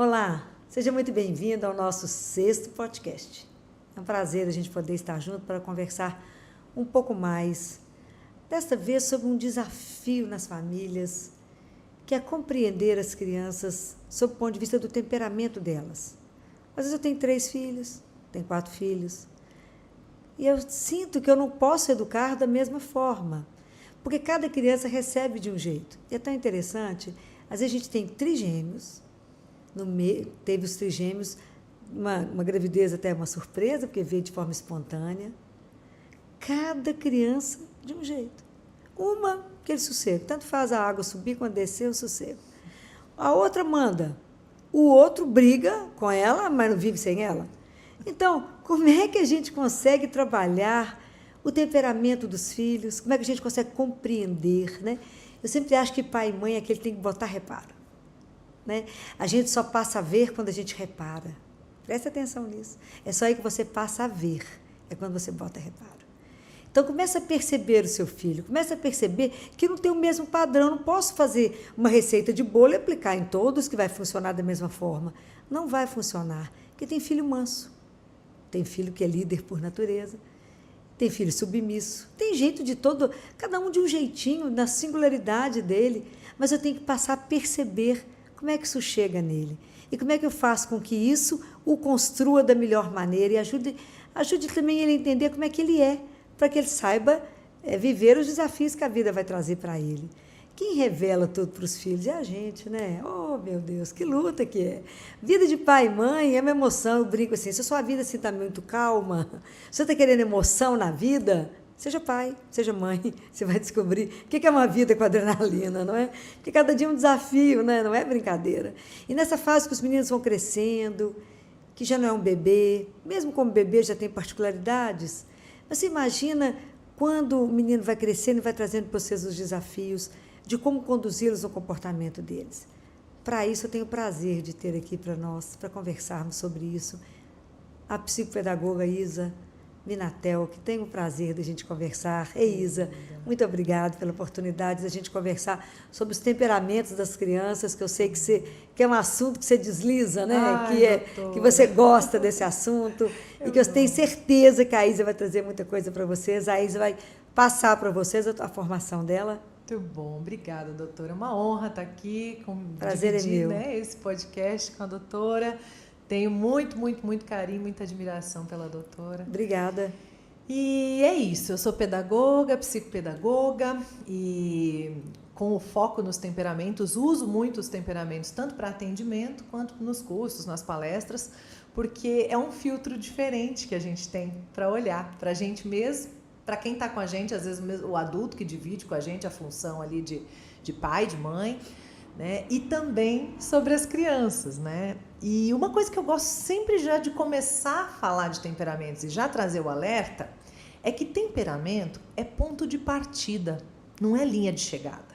Olá, seja muito bem-vindo ao nosso 6º podcast. É um prazer a gente poder estar junto para conversar um pouco mais, desta vez sobre um desafio nas famílias, que é compreender as crianças sob o ponto de vista do temperamento delas. Às vezes eu tenho 3 filhos, tenho 4 filhos, e eu sinto que eu não posso educar da mesma forma, porque cada criança recebe de um jeito. E é tão interessante, às vezes a gente tem trigêmeos, teve os trigêmeos, uma gravidez até uma surpresa, porque veio de forma espontânea. Cada criança de um jeito. Uma, aquele sossego. Tanto faz a água subir quanto descer, o sossego. A outra manda. O outro briga com ela, mas não vive sem ela. Então, como é que a gente consegue trabalhar o temperamento dos filhos? Como é que a gente consegue compreender, né? Eu sempre acho que pai e mãe é aquele que tem que botar reparo. Né? A gente só passa a ver quando a gente repara. Presta atenção nisso. É só aí que você passa a ver. É quando você bota reparo. Então, começa a perceber o seu filho. Começa a perceber que não tem o mesmo padrão. Não posso fazer uma receita de bolo e aplicar em todos que vai funcionar da mesma forma. Não vai funcionar. Porque tem filho manso. Tem filho que é líder por natureza. Tem filho submisso. Tem jeito de todo... Cada um de um jeitinho, na singularidade dele. Mas eu tenho que passar a perceber como é que isso chega nele? E como é que eu faço com que isso o construa da melhor maneira e ajude também ele a entender como é que ele é, para que ele saiba viver os desafios que a vida vai trazer para ele. Quem revela tudo para os filhos é a gente, né? Oh, meu Deus, que luta que é. Vida de pai e mãe é uma emoção, eu brinco assim, se a sua vida está muito calma, se você está querendo emoção na vida... Seja pai, seja mãe, você vai descobrir o que é uma vida com adrenalina, não é? Porque cada dia é um desafio, né? Não é brincadeira. E nessa fase que os meninos vão crescendo, que já não é um bebê, mesmo como bebê já tem particularidades, você imagina quando o menino vai crescendo e vai trazendo para vocês os desafios de como conduzi-los no comportamento deles. Para isso, eu tenho o prazer de ter aqui para nós, para conversarmos sobre isso, a psicopedagoga Isa Minatel, que tem o prazer de a gente conversar. Ei, Isa, muito obrigada pela oportunidade de a gente conversar sobre os temperamentos das crianças, que eu sei que é um assunto que você desliza, né? Ai, Que você gosta desse assunto e que eu tenho certeza que a Isa vai trazer muita coisa para vocês. A Isa vai passar para vocês a formação dela. Muito bom, obrigada, doutora. É uma honra estar aqui, prazer dividir, é meu. Né, esse podcast com a doutora. Tenho muito carinho, muita admiração pela doutora. Obrigada. E é isso, eu sou pedagoga, psicopedagoga e com o foco nos temperamentos, uso muito os temperamentos, tanto para atendimento quanto nos cursos, nas palestras, porque é um filtro diferente que a gente tem para olhar para a gente mesmo, para quem está com a gente, às vezes o adulto que divide com a gente a função ali de pai, de mãe, né? E também sobre as crianças, né? E uma coisa que eu gosto sempre já de começar a falar de temperamentos e já trazer o alerta é que temperamento é ponto de partida, não é linha de chegada.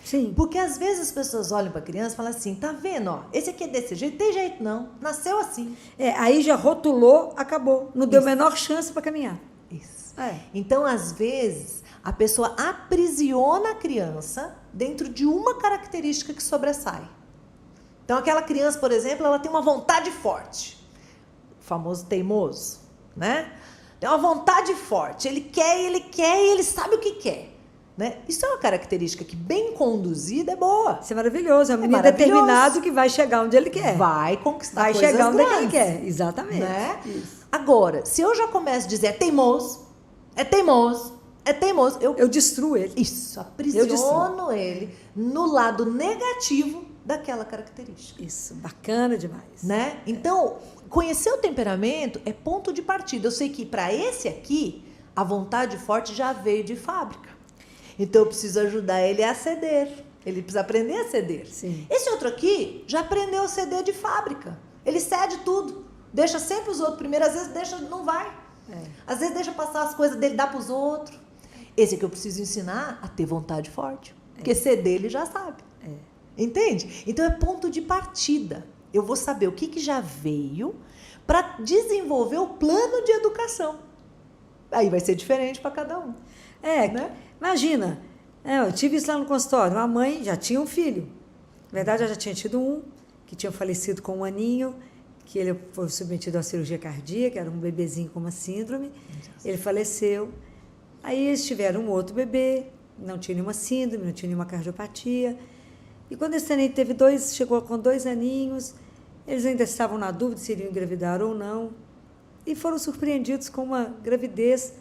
Sim. Porque às vezes as pessoas olham para a criança e falam assim, tá vendo, ó, esse aqui é desse jeito, tem jeito não, nasceu assim. Aí já rotulou, acabou, não deu a menor chance para caminhar. Isso. Então, às vezes, a pessoa aprisiona a criança dentro de uma característica que sobressai. Então, aquela criança, por exemplo, ela tem uma vontade forte. O famoso teimoso, né? Tem uma vontade forte. Ele quer e ele sabe o que quer. Né? Isso é uma característica que, bem conduzida, é boa. Isso é maravilhoso. É um menino determinado que vai chegar onde ele quer. Vai conquistar vai coisas chegar onde grandes, ele quer. Exatamente. Né? Isso. Agora, se eu já começo a dizer é teimoso, eu destruo ele. Isso, aprisiono ele no lado negativo daquela característica. Isso, bacana demais. Né? Então, conhecer o temperamento é ponto de partida. Eu sei que para esse aqui, a vontade forte já veio de fábrica. Então, eu preciso ajudar ele a ceder. Ele precisa aprender a ceder. Sim. Esse outro aqui já aprendeu a ceder de fábrica. Ele cede tudo. Deixa sempre os outros primeiro. Às vezes não vai. Às vezes deixa passar as coisas dele, dá para os outros. Esse aqui eu preciso ensinar a ter vontade forte. Porque ceder ele já sabe. Entende? Então, é ponto de partida. Eu vou saber o que já veio para desenvolver o plano de educação. Aí vai ser diferente para cada um. Né? Imagina, eu tive isso lá no consultório. Uma mãe já tinha um filho. Na verdade, ela já tinha tido um, que tinha falecido com 1 aninho, que ele foi submetido à cirurgia cardíaca, era um bebezinho com uma síndrome, ele faleceu. Aí eles tiveram um outro bebê, não tinha nenhuma síndrome, não tinha nenhuma cardiopatia. E quando esse neném chegou com 2 aninhos, eles ainda estavam na dúvida se iriam engravidar ou não, e foram surpreendidos com uma gravidez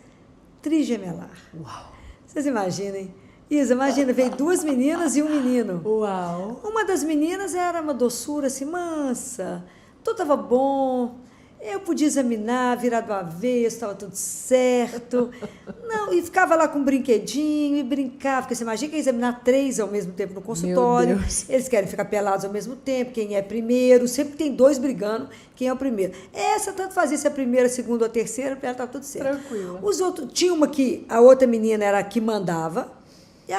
trigemelar. Uau! Vocês imaginem? Isa, imagina, veio 2 meninas e um menino. Uau! Uma das meninas era uma doçura assim, mansa, tudo estava bom, eu podia examinar, virar do avesso, estava tudo certo. Não, e ficava lá com um brinquedinho e brincava, porque você imagina que ia examinar 3 ao mesmo tempo no consultório. Meu Deus. Eles querem ficar pelados ao mesmo tempo, quem é primeiro, sempre tem 2 brigando, quem é o primeiro. Essa tanto fazia se a primeira, a segunda ou a terceira, para ela estava tudo certo. Tranquila. Os outros, tinha uma que a outra menina era a que mandava, e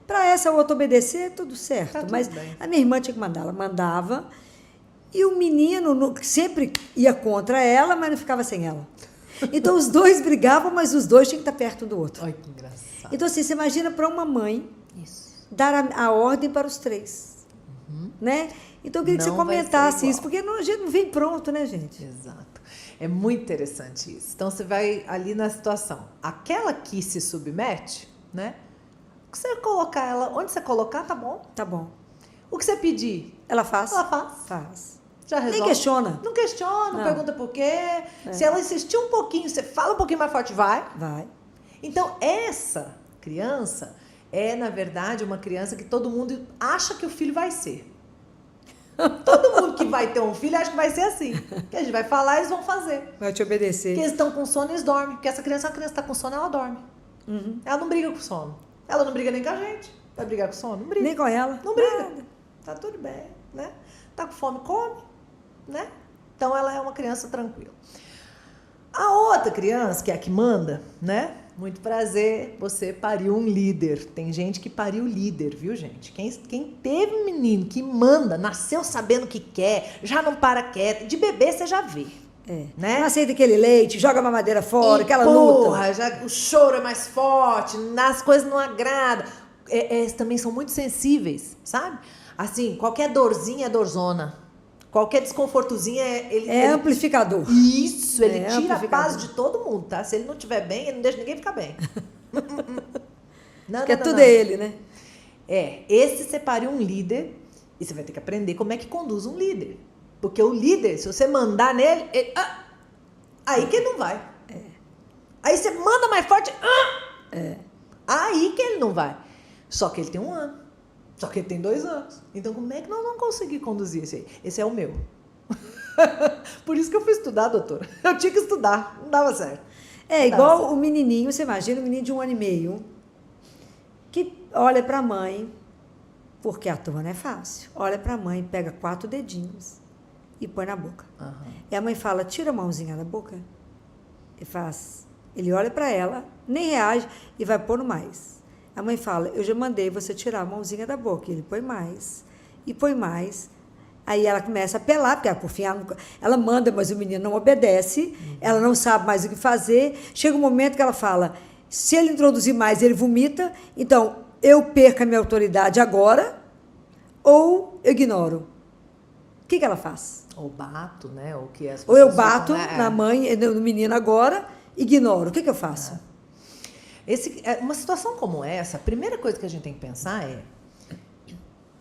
para essa outra obedecer, tudo certo. Tá tudo mas bem. a minha irmã tinha que mandar, ela mandava. E o menino sempre ia contra ela, mas não ficava sem ela. Então, os 2 brigavam, mas os 2 tinham que estar perto um do outro. Ai, que engraçado. Então, assim, você imagina para uma mãe Isso. dar a ordem para os 3. Né? Então, eu queria que Não você vai ser comentasse igual. isso, porque a gente não vem pronto, né, gente? Exato. É muito interessante isso. Então, você vai ali na situação. Aquela que se submete, né? O que você colocar ela, onde você colocar, tá bom. Tá bom. O que você pedir, Ela faz? ela faz. Faz. Já resolve. Nem questiona. Não questiona, não Não. pergunta por quê. Se ela insistir um pouquinho, você fala um pouquinho mais forte, vai. Vai. Então, essa criança é, na verdade, uma criança que todo mundo acha que o filho vai ser. Todo mundo que vai ter um filho acha que vai ser assim. Que a gente vai falar, eles vão fazer. Vai te obedecer. Porque eles estão com sono, eles dormem. Porque essa criança está com sono, ela dorme. Uhum. Ela não briga com sono. Ela não briga nem com a gente. Vai brigar com sono? Não briga. Nem com ela. Não briga. Nada. Tá tudo bem, né? Tá com fome, come, né? Então ela é uma criança tranquila. A outra criança, que é a que manda, né? Muito prazer, você pariu um líder. Tem gente que pariu líder, viu, gente? Quem teve um menino que manda, nasceu sabendo o que quer, já não para quieto, de bebê você já vê. É. Né? Não aceita aquele leite, joga a mamadeira fora, E, aquela porra, luta. já, o choro é mais forte, as coisas não agradam. Também são muito sensíveis, sabe? Assim, qualquer dorzinha é dorzona. Qualquer desconfortozinho É amplificador. Isso, ele É tira a amplificador. paz de todo mundo, tá? Se ele não estiver bem, ele não deixa ninguém ficar bem. Não, Porque não, tudo não. é ele, né? Esse separe um líder e você vai ter que aprender como é que conduz um líder. Porque o líder, se você mandar nele, aí que ele não vai. Aí você manda mais forte, aí que ele não vai. Só que ele tem 1 ano. Só que ele tem 2 anos. Então, como é que nós vamos conseguir conduzir esse aí? Esse é o meu. Por isso que eu fui estudar, doutora. Eu tinha que estudar. Não dava certo. É Não dava igual certo. o menininho, você imagina, um menino de 1 ano e meio, que olha para a mãe, porque a turma não é fácil. Olha para a mãe, pega 4 dedinhos e põe na boca. Aham. E a mãe fala, tira a mãozinha da boca. Ele olha para ela, nem reage e vai pôr no mais. A mãe fala, eu já mandei você tirar a mãozinha da boca. E ele põe mais, e põe mais. Aí ela começa a apelar, porque por fim ela manda, mas o menino não obedece, ela não sabe mais o que fazer. Chega um momento que ela fala, se ele introduzir mais, ele vomita, então eu perco a minha autoridade agora ou eu ignoro. O que ela faz? Ou bato, né? Ou que as Ou eu pessoas bato ficam, na mãe, no menino agora, ignoro. O que eu faço? Uma situação como essa, a primeira coisa que a gente tem que pensar é: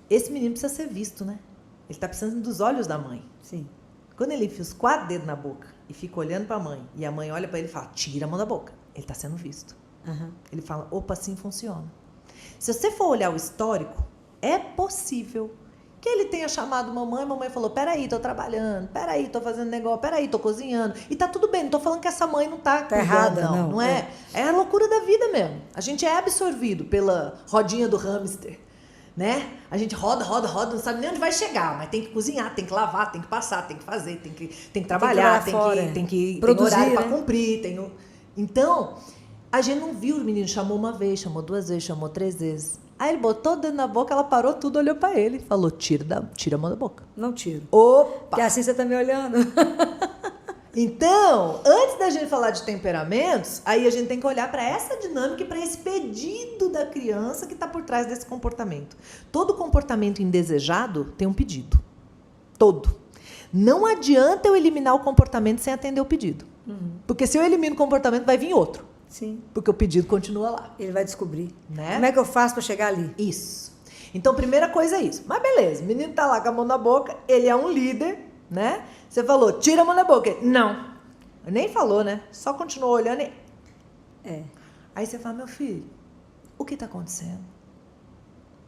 esse menino precisa ser visto, né? Ele está precisando dos olhos da mãe. Sim. Quando ele enfia os 4 dedos na boca e fica olhando para a mãe, e a mãe olha para ele e fala, tira a mão da boca, ele está sendo visto. Uhum. Ele fala, opa, assim funciona. Se você for olhar o histórico, é possível que ele tenha chamado mamãe falou, peraí, tô trabalhando, peraí, tô fazendo negócio, peraí, tô cozinhando. E tá tudo bem, não tô falando que essa mãe não tá cuidando, errada, não é. É a loucura da vida mesmo. A gente é absorvido pela rodinha do hamster, né? A gente roda, não sabe nem onde vai chegar, mas tem que cozinhar, tem que lavar, tem que passar, tem que fazer, tem que trabalhar, tem que produzir, tem horário né? para cumprir, Então, a gente não viu, o menino chamou 1 vez, chamou 2 vezes, chamou 3 vezes. Aí ele botou o dedo na boca, ela parou tudo, olhou pra ele e falou, tira a mão da boca. Não tiro. Opa! Porque assim você tá me olhando. Então, antes da gente falar de temperamentos, aí a gente tem que olhar para essa dinâmica e para esse pedido da criança que está por trás desse comportamento. Todo comportamento indesejado tem um pedido. Todo. Não adianta eu eliminar o comportamento sem atender o pedido. Porque se eu elimino o comportamento, vai vir outro. Sim. Porque o pedido continua lá. Ele vai descobrir. Né? Como é que eu faço para chegar ali? Isso. Então, primeira coisa é isso. Mas beleza, o menino tá lá com a mão na boca, ele é um líder, né? Você falou, tira a mão da boca. Ele, não. Nem falou, né? Só continuou olhando e... Aí você fala, meu filho, o que tá acontecendo?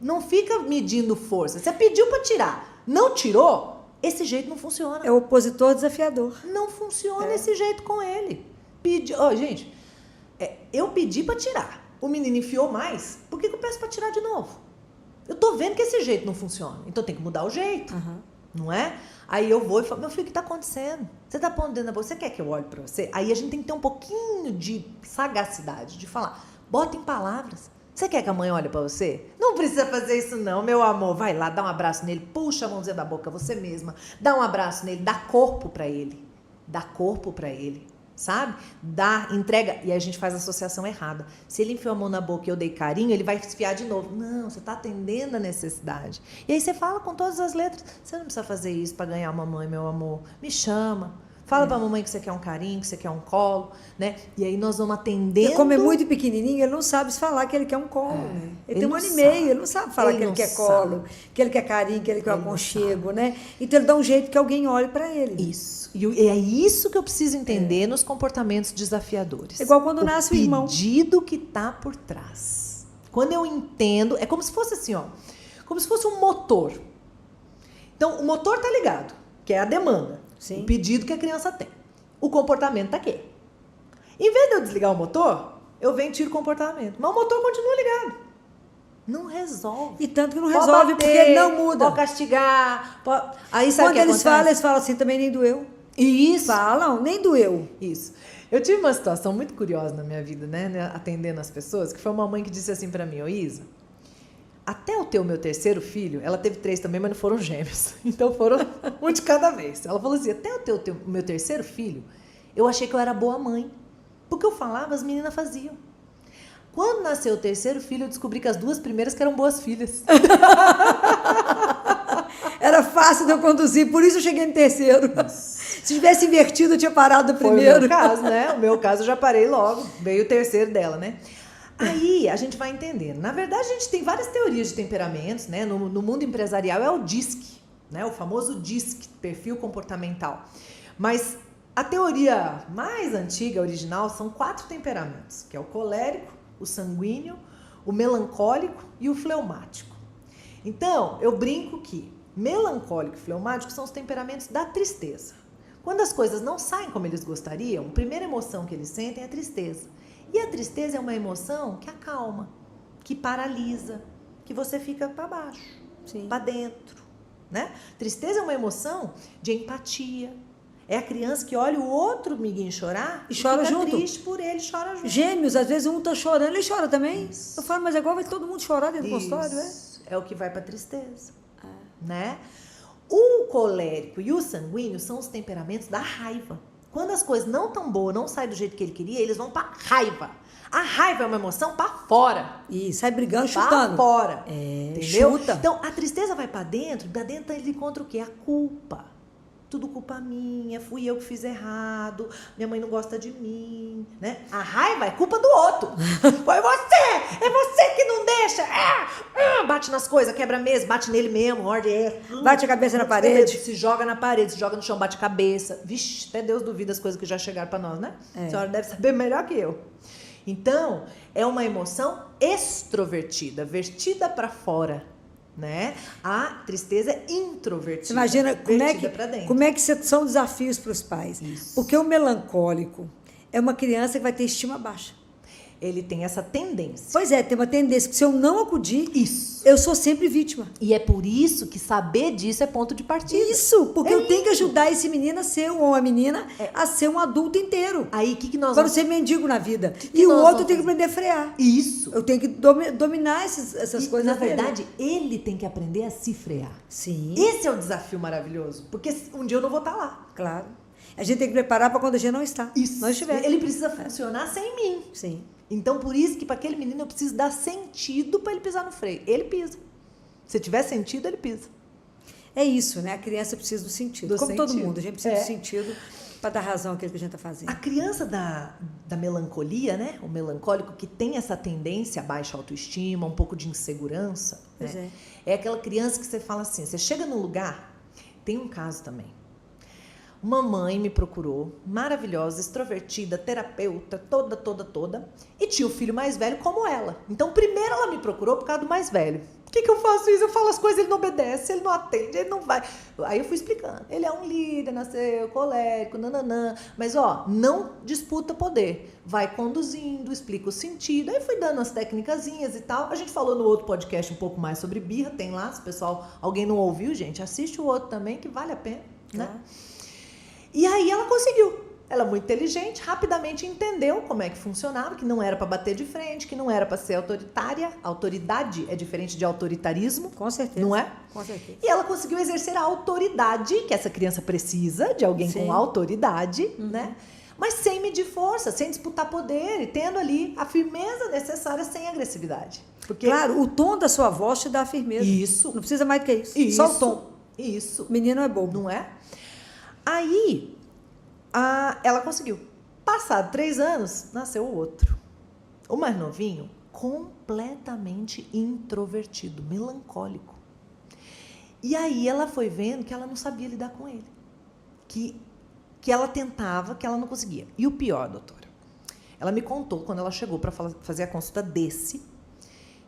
Não fica medindo força. Você pediu para tirar. Não tirou? Esse jeito não funciona. É o opositor desafiador. Não funciona esse jeito com ele. Gente, eu pedi para tirar. O menino enfiou mais. Por que eu peço para tirar de novo? Eu tô vendo que esse jeito não funciona. Então tem que mudar o jeito. Não é? Aí eu vou e falo, meu filho, o que tá acontecendo? Você tá pondo dentro da boca, você quer que eu olhe para você? Aí a gente tem que ter um pouquinho de sagacidade, de falar, bota em palavras. Você quer que a mãe olhe pra você? Não precisa fazer isso não, meu amor. Vai lá, dá um abraço nele, puxa a mãozinha da boca, você mesma. Dá um abraço nele, dá corpo pra ele. Dá corpo pra ele, sabe? Dá, entrega. E aí a gente faz a associação errada. Se ele enfiou a mão na boca e eu dei carinho, ele vai esfiar de novo. Não, você tá atendendo a necessidade. E aí você fala com todas as letras. Você não precisa fazer isso pra ganhar uma mãe, meu amor. Me chama. Fala pra mamãe que você quer um carinho, que você quer um colo, né? E aí nós vamos atendendo. Porque como é muito pequenininho, ele não sabe falar que ele quer um colo, né? Ele tem 1 ano e meio, ele não sabe falar que ele quer colo, que ele quer carinho, que ele quer aconchego, né? Então ele dá um jeito que alguém olhe pra ele. Isso. E é isso que eu preciso entender nos comportamentos desafiadores. É igual quando nasce o irmão. O pedido que tá por trás. Quando eu entendo, é como se fosse assim, ó. Como se fosse um motor. Então, o motor tá ligado, que é a demanda. Sim. O pedido que a criança tem. O comportamento tá aqui. Em vez de eu desligar o motor, eu venho e tiro o comportamento. Mas o motor continua ligado. Não resolve. E tanto que não resolve, porque ele não muda. Pode castigar. Aí sabe o Quando que eles falam assim, também nem doeu. Isso. Falam, nem doeu. Isso. Eu tive uma situação muito curiosa na minha vida, né? Atendendo as pessoas, que foi uma mãe que disse assim pra mim, ô Isa, até eu ter o meu terceiro filho, ela teve 3 também, mas não foram gêmeos. Então foram um de cada vez. Ela falou assim, até eu ter o meu terceiro filho, eu achei que eu era boa mãe. Porque eu falava, as meninas faziam. Quando nasceu o terceiro filho, eu descobri que as 2 primeiras que eram boas filhas. Era fácil de eu conduzir, por isso eu cheguei no terceiro. Se tivesse invertido, eu tinha parado no primeiro. Foi o meu caso, né? O meu caso eu já parei logo. Veio o terceiro dela, né? Aí a gente vai entendendo. Na verdade, a gente tem várias teorias de temperamentos, né? No mundo empresarial é o DISC, né? O famoso DISC, perfil comportamental. Mas a teoria mais antiga, original, são 4 temperamentos, que é o colérico, o sanguíneo, o melancólico e o fleumático. Então, eu brinco que melancólico e fleumático são os temperamentos da tristeza. Quando as coisas não saem como eles gostariam, a primeira emoção que eles sentem é a tristeza. E a tristeza é uma emoção que acalma, que paralisa, que você fica para baixo, para dentro, né? Tristeza é uma emoção de empatia. É a criança que olha o outro amiguinho chorar e chora fica junto. Triste por ele, chora junto. Gêmeos, às vezes um tá chorando, ele chora também. Isso. Eu falo, mas agora vai todo mundo chorar dentro do consultório, é? É o que vai para tristeza, né? O colérico e o sanguíneo são os temperamentos da raiva. Quando as coisas não tão boas, não saem do jeito que ele queria, eles vão pra raiva. A raiva é uma emoção pra fora. E sai brigando, pra chutando. fora. Entendeu? Chuta. Então, a tristeza vai pra dentro, da dentro ele encontra o quê? A culpa. Tudo culpa minha, fui eu que fiz errado, minha mãe não gosta de mim, né? A raiva é culpa do outro. Foi você! É você que não deixa! Bate nas coisas, quebra a mesa, bate nele mesmo, morde. Bate a cabeça na parede. Se joga na parede, se joga no chão, bate a cabeça. Vixe, até Deus duvida as coisas que já chegaram pra nós, né? A senhora deve saber melhor que eu. Então, é uma emoção extrovertida, vertida pra fora. Né? A tristeza é introvertida. Você imagina como é que são desafios para os pais. Isso. Porque o melancólico é uma criança que vai ter estima baixa. Ele tem essa tendência. Pois é, tem uma tendência que se eu não acudir, isso, eu sou sempre vítima. E é por isso que saber disso é ponto de partida. Isso, porque eu tenho que ajudar esse menino a ser, ou a menina, a ser um adulto inteiro. Aí, o que nós para vamos... não ser mendigo na vida. E o outro tem que aprender a frear. Isso. Eu tenho que dominar essas coisas. Na verdade, ele tem que aprender a se frear. Sim. Esse é o desafio maravilhoso. Porque um dia eu não vou estar lá. Claro. A gente tem que preparar para quando a gente não está. Isso. Não estiver. Ele precisa funcionar sem mim. Sim. Então, por isso que para aquele menino eu preciso dar sentido para ele pisar no freio. Ele pisa. Se tiver sentido, ele pisa. É isso, né? A criança precisa do sentido. Como todo mundo, a gente precisa do sentido para dar razão àquilo que a gente está fazendo. A criança da melancolia, né? O melancólico que tem essa tendência a baixa autoestima, um pouco de insegurança, Pois né? É aquela criança que você fala assim, você chega num lugar, tem um caso também. Uma mãe me procurou, maravilhosa, extrovertida, terapeuta, toda, e tinha o filho mais velho como ela. Então, primeiro ela me procurou por causa do mais velho. Por que eu faço isso? Eu falo as coisas, ele não obedece, ele não atende, ele não vai. Aí eu fui explicando. Ele é um líder, nasceu colérico, nananã. Mas, não disputa poder. Vai conduzindo, explica o sentido. Aí fui dando as técnicazinhas e tal. A gente falou no outro podcast um pouco mais sobre birra, tem lá. Se o pessoal, alguém não ouviu, gente, assiste o outro também, que vale a pena, né? E aí ela conseguiu. Ela é muito inteligente, rapidamente entendeu como é que funcionava, que não era para bater de frente, que não era para ser autoritária. Autoridade é diferente de autoritarismo. Com certeza. Não é? Com certeza. E ela conseguiu exercer a autoridade, que essa criança precisa, de alguém com autoridade, né? Mas sem medir força, sem disputar poder e tendo ali a firmeza necessária sem agressividade. Porque... Claro, o tom da sua voz te dá firmeza. Isso. Não precisa mais do que isso. Isso. Só o tom. Isso. O menino é bobo. Não é? Aí, ela conseguiu. Passado 3 anos, nasceu o outro. O mais novinho, completamente introvertido, melancólico. E aí ela foi vendo que ela não sabia lidar com ele. Que ela tentava, que ela não conseguia. E o pior, doutora, ela me contou, quando ela chegou para fazer a consulta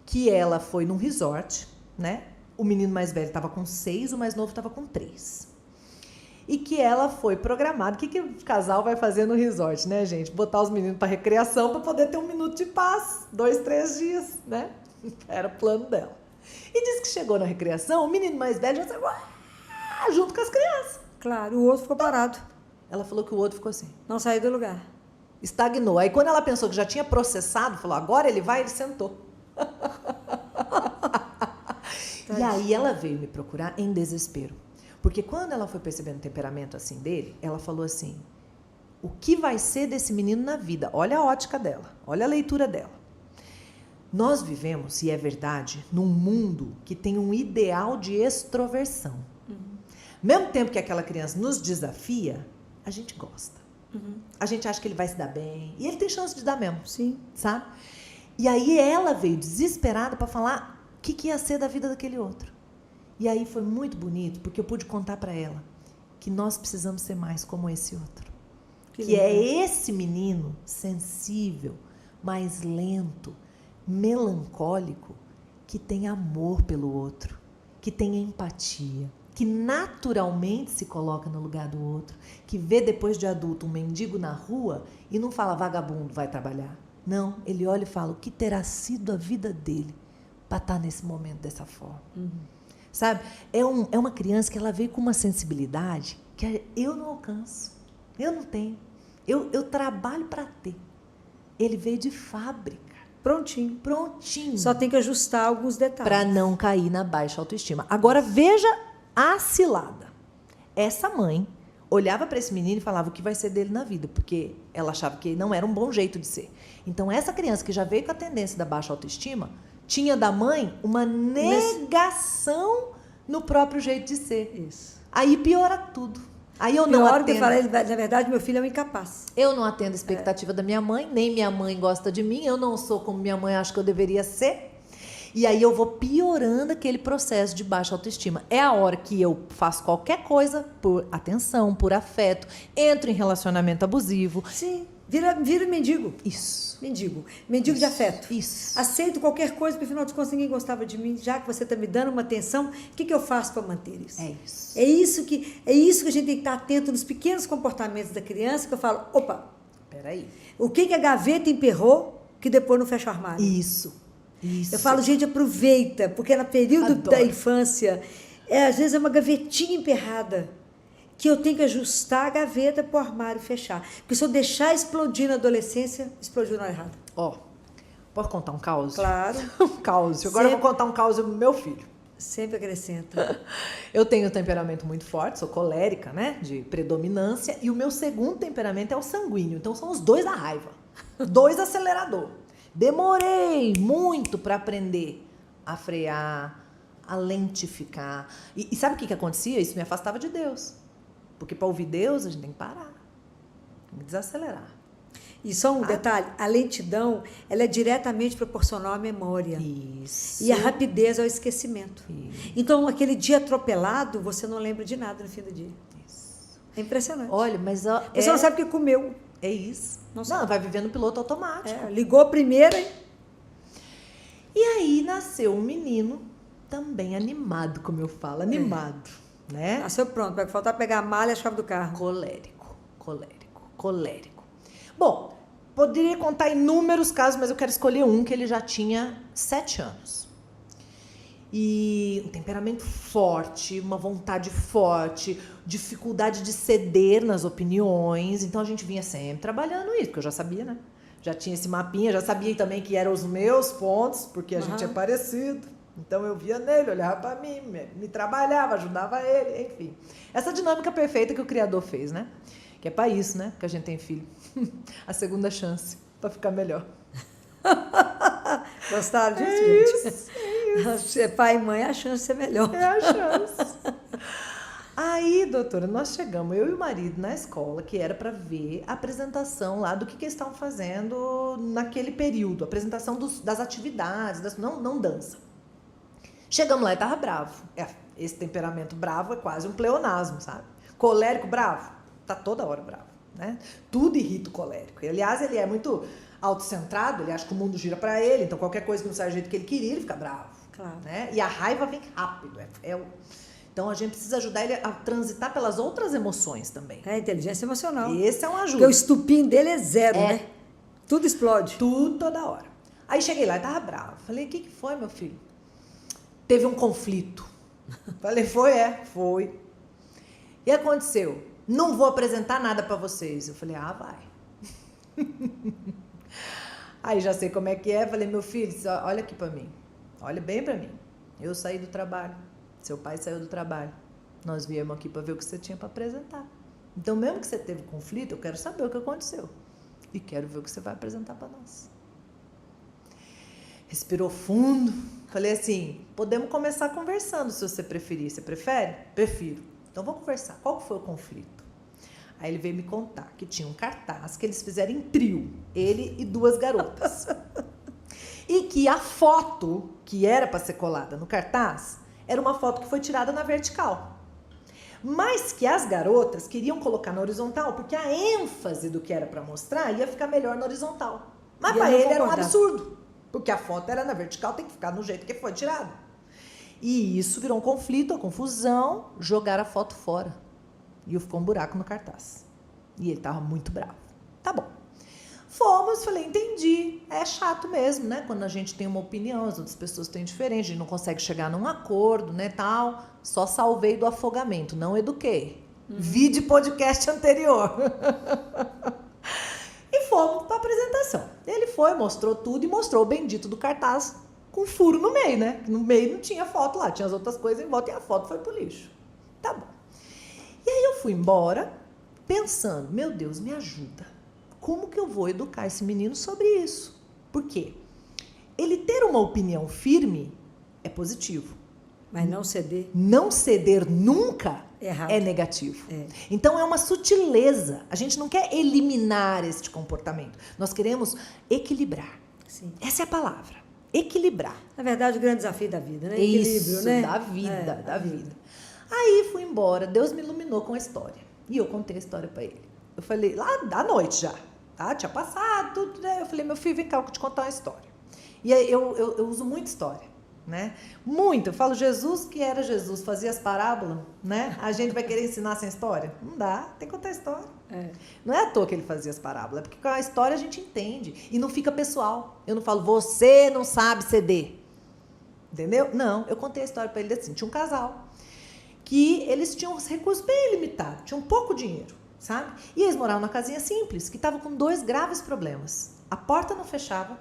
que ela foi num resort, né? O menino mais velho estava com 6, o mais novo estava com 3. E que ela foi programada. O que o casal vai fazer no resort, né, gente? Botar os meninos para recreação para poder ter um minuto de paz. 2, 3 dias, né? Era o plano dela. E disse que chegou na recreação, o menino mais velho já saiu junto com as crianças. Claro, o outro ficou parado. Ela falou que o outro ficou assim. Não saiu do lugar. Estagnou. Aí quando ela pensou que já tinha processado, falou, agora ele vai, ele sentou. E aí ela veio me procurar em desespero. Porque quando ela foi percebendo o temperamento assim dele, ela falou assim, o que vai ser desse menino na vida? Olha a ótica dela, olha a leitura dela. Nós vivemos, e é verdade, num mundo que tem um ideal de extroversão. Mesmo tempo que aquela criança nos desafia, a gente gosta. A gente acha que ele vai se dar bem. E ele tem chance de dar mesmo. Sim. Sabe? E aí ela veio desesperada para falar o que ia ser da vida daquele outro. E aí foi muito bonito, porque eu pude contar para ela que nós precisamos ser mais como esse outro. Que é esse menino sensível, mais lento, melancólico, que tem amor pelo outro, que tem empatia, que naturalmente se coloca no lugar do outro, que vê depois de adulto um mendigo na rua e não fala vagabundo, vai trabalhar. Não, ele olha e fala o que terá sido a vida dele para estar nesse momento dessa forma. Sabe? É uma criança que ela veio com uma sensibilidade que eu não alcanço, eu não tenho. Eu trabalho para ter. Ele veio de fábrica. Prontinho. Prontinho. Só tem que ajustar alguns detalhes. Para não cair na baixa autoestima. Agora, veja a cilada. Essa mãe olhava para esse menino e falava o que vai ser dele na vida, porque ela achava que não era um bom jeito de ser. Então, essa criança que já veio com a tendência da baixa autoestima, tinha da mãe uma negação no próprio jeito de ser. Isso. Aí piora tudo. Aí eu não Pior que atendo. eu falei, na verdade, meu filho é um incapaz. Eu não atendo a expectativa da minha mãe, nem minha mãe gosta de mim, eu não sou como minha mãe acha que eu deveria ser. E aí eu vou piorando aquele processo de baixa autoestima. É a hora que eu faço qualquer coisa por atenção, por afeto, entro em relacionamento abusivo. Sim, vira mendigo. Isso. Mendigo de afeto. Isso. Aceito qualquer coisa, porque afinal de contas ninguém gostava de mim. Já que você está me dando uma atenção, o que eu faço para manter isso? É isso. É isso que a gente tem que estar atento nos pequenos comportamentos da criança, que eu falo, opa, Peraí. o que a gaveta emperrou que depois não fecha o armário? Isso. Eu falo, gente, aproveita, porque no período da infância, às vezes é uma gavetinha emperrada, que eu tenho que ajustar a gaveta para o armário fechar. Porque se eu deixar explodir na adolescência, explodiu na hora errada. Posso contar um caos? Claro. Um caos. Agora eu vou contar um caos do meu filho. Sempre acrescenta. Eu tenho um temperamento muito forte, sou colérica, né? De predominância. E o meu segundo temperamento é o sanguíneo. Então são os dois da raiva. 2 acelerador. Demorei muito para aprender a frear, a lentificar. E sabe o que acontecia? Isso me afastava de Deus. Porque para ouvir Deus, a gente tem que parar. Tem que desacelerar. E só um detalhe, a lentidão, ela é diretamente proporcional à memória. Isso. E a rapidez ao esquecimento. Isso. Então, aquele dia atropelado, você não lembra de nada no fim do dia. Isso. É impressionante. Olha, mas... Você não sabe o que comeu. É isso. Não Vai vivendo no piloto automático. Ligou primeiro, hein? E aí nasceu um menino também animado, como eu falo. Animado, né? Nasceu pronto. Vai faltar pegar a malha e a chave do carro. Colérico. Bom, poderia contar inúmeros casos, mas eu quero escolher um que ele já tinha 7 anos. E um temperamento forte, uma vontade forte, dificuldade de ceder nas opiniões. Então a gente vinha sempre trabalhando isso, porque eu já sabia, né? Já tinha esse mapinha, já sabia também que eram os meus pontos, porque a gente é parecido. Então eu via nele, olhava para mim, me trabalhava, ajudava ele, enfim. Essa dinâmica perfeita que o Criador fez, né? Que é para isso, né? Que a gente tem filho. A segunda chance para ficar melhor. Gostaram disso, gente? Ser pai e mãe, a chance de ser melhor. É a chance. Aí, doutora, nós chegamos, eu e o marido, na escola, que era para ver a apresentação lá do que eles estavam fazendo naquele período. Apresentação das atividades, não dança. Chegamos lá e tava bravo. Esse temperamento bravo é quase um pleonasmo, sabe? Colérico bravo, tá toda hora bravo, né? Tudo irrita o colérico. E, aliás, ele é muito autocentrado, ele acha que o mundo gira para ele, então qualquer coisa que não sai do jeito que ele queria, ele fica bravo. Claro. Né? E a raiva vem rápido. Então a gente precisa ajudar ele a transitar pelas outras emoções também. É inteligência emocional. Esse é um ajuda. Porque o estupim dele é zero, né? Tudo explode. Tudo toda hora. Aí cheguei lá e tava bravo. Falei, o que foi, meu filho? Teve um conflito. Falei, foi. E aconteceu? Não vou apresentar nada para vocês. Eu falei, vai. Aí já sei como é que é. Falei, meu filho, olha aqui para mim. Olha bem para mim. Eu saí do trabalho. Seu pai saiu do trabalho. Nós viemos aqui para ver o que você tinha para apresentar. Então, mesmo que você teve conflito, eu quero saber o que aconteceu. E quero ver o que você vai apresentar para nós. Respirou fundo. Falei assim, podemos começar conversando se você preferir. Você prefere? Prefiro. Então, vamos conversar. Qual foi o conflito? Aí ele veio me contar que tinha um cartaz que eles fizeram em trio. Ele e 2 garotas. E que a foto que era para ser colada no cartaz era uma foto que foi tirada na vertical. Mas que as garotas queriam colocar na horizontal, porque a ênfase do que era para mostrar ia ficar melhor na horizontal. Mas para ele era um absurdo, porque a foto era na vertical, tem que ficar no jeito que foi tirado. E isso virou um conflito, uma confusão, jogaram a foto fora. E ficou um buraco no cartaz. E ele estava muito bravo. Tá bom. Fomos, falei, entendi. É chato mesmo, né? Quando a gente tem uma opinião, as outras pessoas têm diferente, a gente não consegue chegar num acordo, né, tal. Só salvei do afogamento, não eduquei. Vi de podcast anterior. E fomos para a apresentação. Ele foi, mostrou tudo e mostrou o bendito do cartaz com furo no meio, né? No meio não tinha foto lá, tinha as outras coisas em volta e a foto foi pro lixo. Tá bom. E aí eu fui embora pensando, meu Deus, me ajuda. Como que eu vou educar esse menino sobre isso? Por quê? Ele ter uma opinião firme é positivo. Mas não ceder. Não ceder nunca Errado. É negativo. Então é uma sutileza. A gente não quer eliminar este comportamento. Nós queremos equilibrar. Sim. Essa é a palavra. Equilibrar. Na verdade, o grande desafio da vida, né? Isso, Equilíbrio, né? da vida. Aí fui embora, Deus me iluminou com a história. E eu contei a história para ele. Eu falei, lá da noite já, tá? Tinha passado, tudo, né? Eu falei, meu filho, vem cá, eu vou te contar uma história. E aí eu uso muita história, né? Muito. Eu falo, Jesus que era Jesus, fazia as parábolas, né? A gente vai querer ensinar sem história? Não dá, tem que contar a história. Não é à toa que ele fazia as parábolas, é porque com a história a gente entende. E não fica pessoal. Eu não falo, você não sabe ceder. Entendeu? Não, eu contei a história para ele assim, tinha um casal que eles tinham os recursos bem limitados, tinham pouco dinheiro, sabe? E eles moravam numa casinha simples, que estava com 2 graves problemas. A porta não fechava,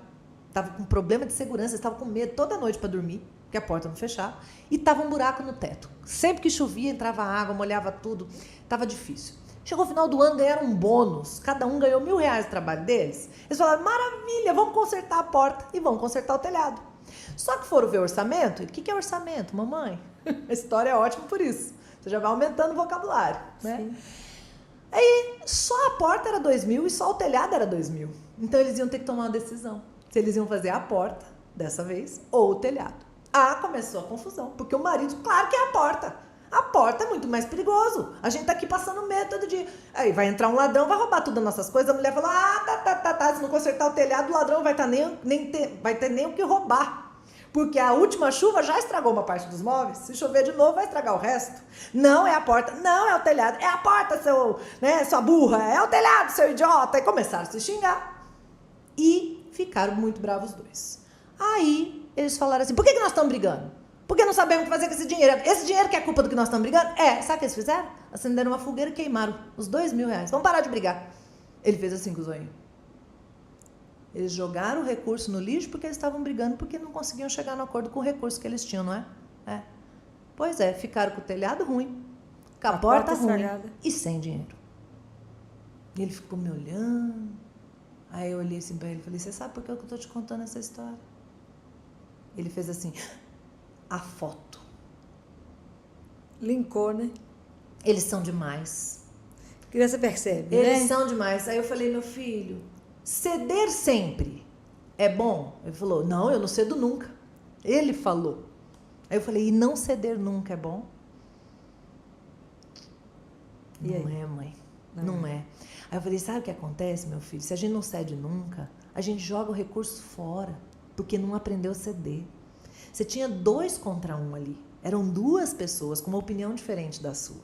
estava com problema de segurança, estavam com medo toda noite para dormir, porque a porta não fechava, e estava um buraco no teto. Sempre que chovia, entrava água, molhava tudo, estava difícil. Chegou o final do ano, ganharam um bônus, cada um ganhou R$1.000 do trabalho deles. Eles falaram, maravilha, vamos consertar a porta e vamos consertar o telhado. Só que foram ver orçamento. O que é orçamento, mamãe? A história é ótima por isso. Você já vai aumentando o vocabulário, né? Sim. Aí, só a porta era 2.000 e só o telhado era 2.000. Então, eles iam ter que tomar uma decisão. Se eles iam fazer a porta, dessa vez, ou o telhado. Começou a confusão. Porque o marido, claro que é a porta. A porta é muito mais perigoso. A gente tá aqui passando medo todo dia. Aí vai entrar um ladrão, vai roubar tudo as nossas coisas. A mulher falou, tá. Se não consertar o telhado, o ladrão vai ter nem o que roubar. Porque a última chuva já estragou uma parte dos móveis. Se chover de novo, vai estragar o resto. Não é a porta, não é o telhado. É a porta, sua burra. É o telhado, seu idiota. E começaram a se xingar. E ficaram muito bravos os dois. Aí, eles falaram assim, por que nós estamos brigando? Porque não sabemos o que fazer com esse dinheiro. Esse dinheiro que é culpa do que nós estamos brigando? Sabe o que eles fizeram? Acenderam uma fogueira e queimaram os R$2.000. Vamos parar de brigar. Ele fez assim com o zoinho. Eles jogaram o recurso no lixo porque eles estavam brigando porque não conseguiam chegar no acordo com o recurso que eles tinham, não é? Pois é, ficaram com o telhado ruim, com a porta ruim estragada e sem dinheiro. E ele ficou me olhando. Aí eu olhei assim pra ele e falei, você sabe por que eu tô te contando essa história? Ele fez assim, a foto. Linkou, né? Eles são demais. A criança percebe, Eles né? são demais. Aí eu falei, meu filho, ceder sempre é bom? Ele falou, não, eu não cedo nunca. Ele falou. Aí eu falei, e não ceder nunca é bom? E Não aí? é, mãe. Não é. Aí eu falei, sabe o que acontece, meu filho? Se a gente não cede nunca, a gente joga o recurso fora, porque não aprendeu a ceder. Você tinha 2 contra 1 ali. Eram 2 pessoas com uma opinião diferente da sua.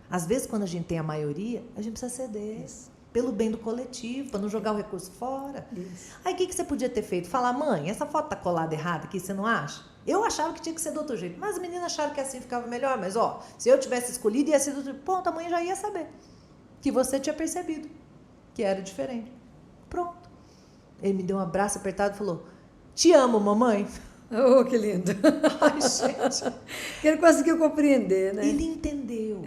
Às vezes, quando a gente tem a maioria, a gente precisa ceder. Isso. Pelo bem do coletivo, para não jogar o recurso fora. Isso. Aí o que você podia ter feito? Falar, mãe, essa foto tá colada errada aqui, você não acha? Eu achava que tinha que ser do outro jeito, mas as meninas acharam que assim ficava melhor. Mas, se eu tivesse escolhido, ia ser do outro jeito. Ponto, a mãe já ia saber que você tinha percebido que era diferente. Pronto. Ele me deu um abraço apertado e falou, te amo, mamãe. Oh, que lindo. Ai, gente. Ele conseguiu compreender, né? Ele entendeu.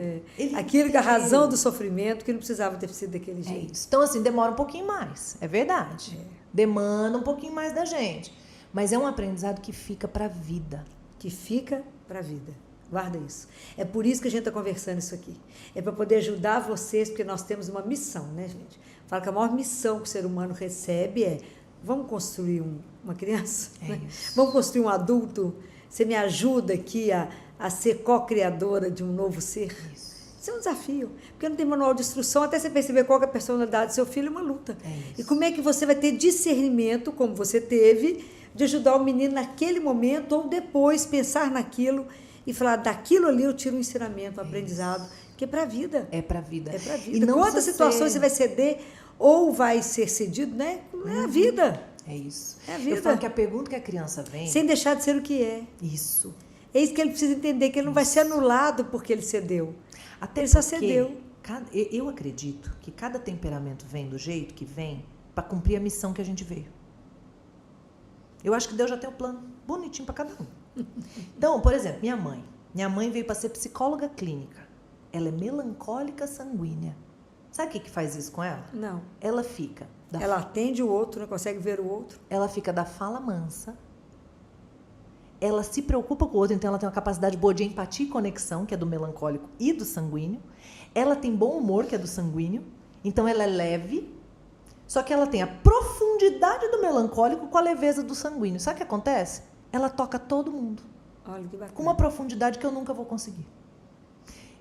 Aquilo que a razão do sofrimento, que não precisava ter sido daquele jeito. Isso. Então, assim, demora um pouquinho mais. É verdade. Demanda um pouquinho mais da gente. Mas é um aprendizado que fica para a vida. Que fica para a vida. Guarda isso. É por isso que a gente está conversando isso aqui. É para poder ajudar vocês, porque nós temos uma missão, né, gente? Fala que a maior missão que o ser humano recebe é: vamos construir uma criança? Né? Vamos construir um adulto? Você me ajuda aqui a ser co-criadora de um novo ser? Isso é um desafio. Porque não tem manual de instrução, até você perceber qual é a personalidade do seu filho, é uma luta. E como é que você vai ter discernimento, como você teve, de ajudar o menino naquele momento ou depois pensar naquilo e falar, daquilo ali eu tiro um ensinamento, um aprendizado, que é para a vida. É para a vida. É para a vida. E quantas situações você vai ceder ou vai ser cedido, né? É a vida. É isso. É a vida. Eu falo que a pergunta que a criança vem... Sem deixar de ser o que é. Isso. É isso que ele precisa entender, que ele não vai ser anulado porque ele cedeu. Até ele só cedeu. Eu acredito que cada temperamento vem do jeito que vem para cumprir a missão que a gente veio. Eu acho que Deus já tem um plano bonitinho para cada um. Então, por exemplo, minha mãe. Minha mãe veio para ser psicóloga clínica. Ela é melancólica sanguínea. Sabe o que faz isso com ela? Não. Ela fica... Ela atende o outro, não consegue ver o outro. Ela fica da fala mansa. Ela se preocupa com o outro, então ela tem uma capacidade boa de empatia e conexão, que é do melancólico e do sanguíneo. Ela tem bom humor, que é do sanguíneo. Então ela é leve. Só que ela tem a profundidade do melancólico com a leveza do sanguíneo. Sabe o que acontece? Ela toca todo mundo. Olha que bacana. Com uma profundidade que eu nunca vou conseguir.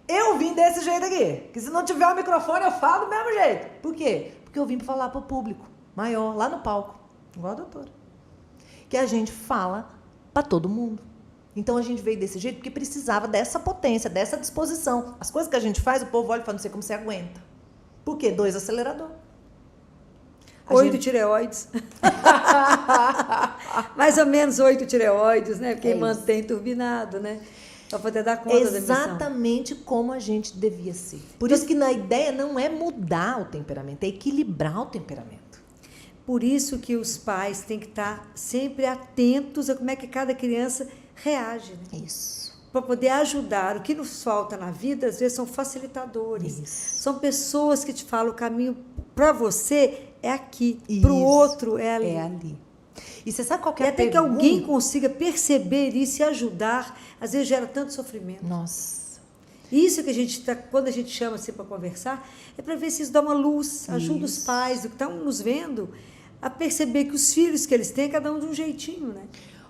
Eu vim desse jeito aqui. Que se não tiver o microfone, eu falo do mesmo jeito. Por quê? Porque eu vim para falar para o público maior, lá no palco. Igual a doutora. Que a gente fala para todo mundo. Então a gente veio desse jeito porque precisava dessa potência, dessa disposição. As coisas que a gente faz, o povo olha e fala, não sei como você aguenta. Por quê? 2 acelerador. 8 tireoides. Mais ou menos 8 tireoides, né? Porque mantém turbinado, né? Para poder dar conta da missão. Exatamente como a gente devia ser. Por isso que na ideia não é mudar o temperamento, é equilibrar o temperamento. Por isso que os pais têm que estar sempre atentos a como é que cada criança reage. Né? Isso. Para poder ajudar. O que nos falta na vida, às vezes, são facilitadores. Isso. São pessoas que te falam o caminho para você é aqui, para o outro é ali. É ali. E você sabe qual que E é a até que pergunta? alguém consiga perceber isso e ajudar, às vezes gera tanto sofrimento. Nossa. Isso que a gente está, quando a gente chama assim para conversar, é para ver se isso dá uma luz, ajuda os Isso. pais que estão nos vendo a perceber que os filhos que eles têm, cada um de um jeitinho, né?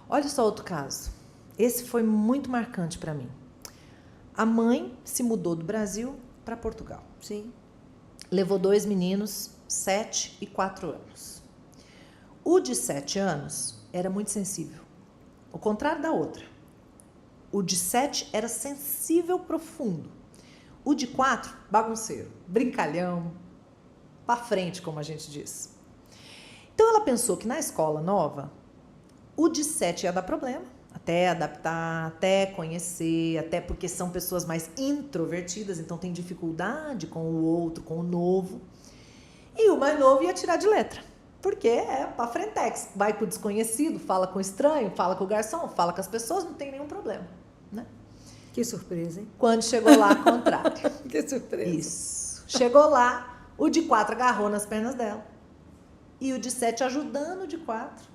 Olha só outro caso. Esse foi muito marcante para mim. A mãe se mudou do Brasil para Portugal. Sim. Levou 2 meninos, 7 e 4 anos. O de 7 anos era muito sensível. O contrário da outra. O de 7 era sensível profundo. O de 4, bagunceiro, brincalhão, para frente, como a gente diz. Então ela pensou que na escola nova, o de 7 ia dar problema, até adaptar, até conhecer, até porque são pessoas mais introvertidas, então tem dificuldade com o outro, com o novo. E o mais novo ia tirar de letra, porque é pra frentex, vai com o desconhecido, fala com o estranho, fala com o garçom, fala com as pessoas, não tem nenhum problema, né? Que surpresa, hein? Quando chegou lá, contrário. Que surpresa. Isso. Chegou lá, o de 4 agarrou nas pernas dela. E o de 7 ajudando o de 4.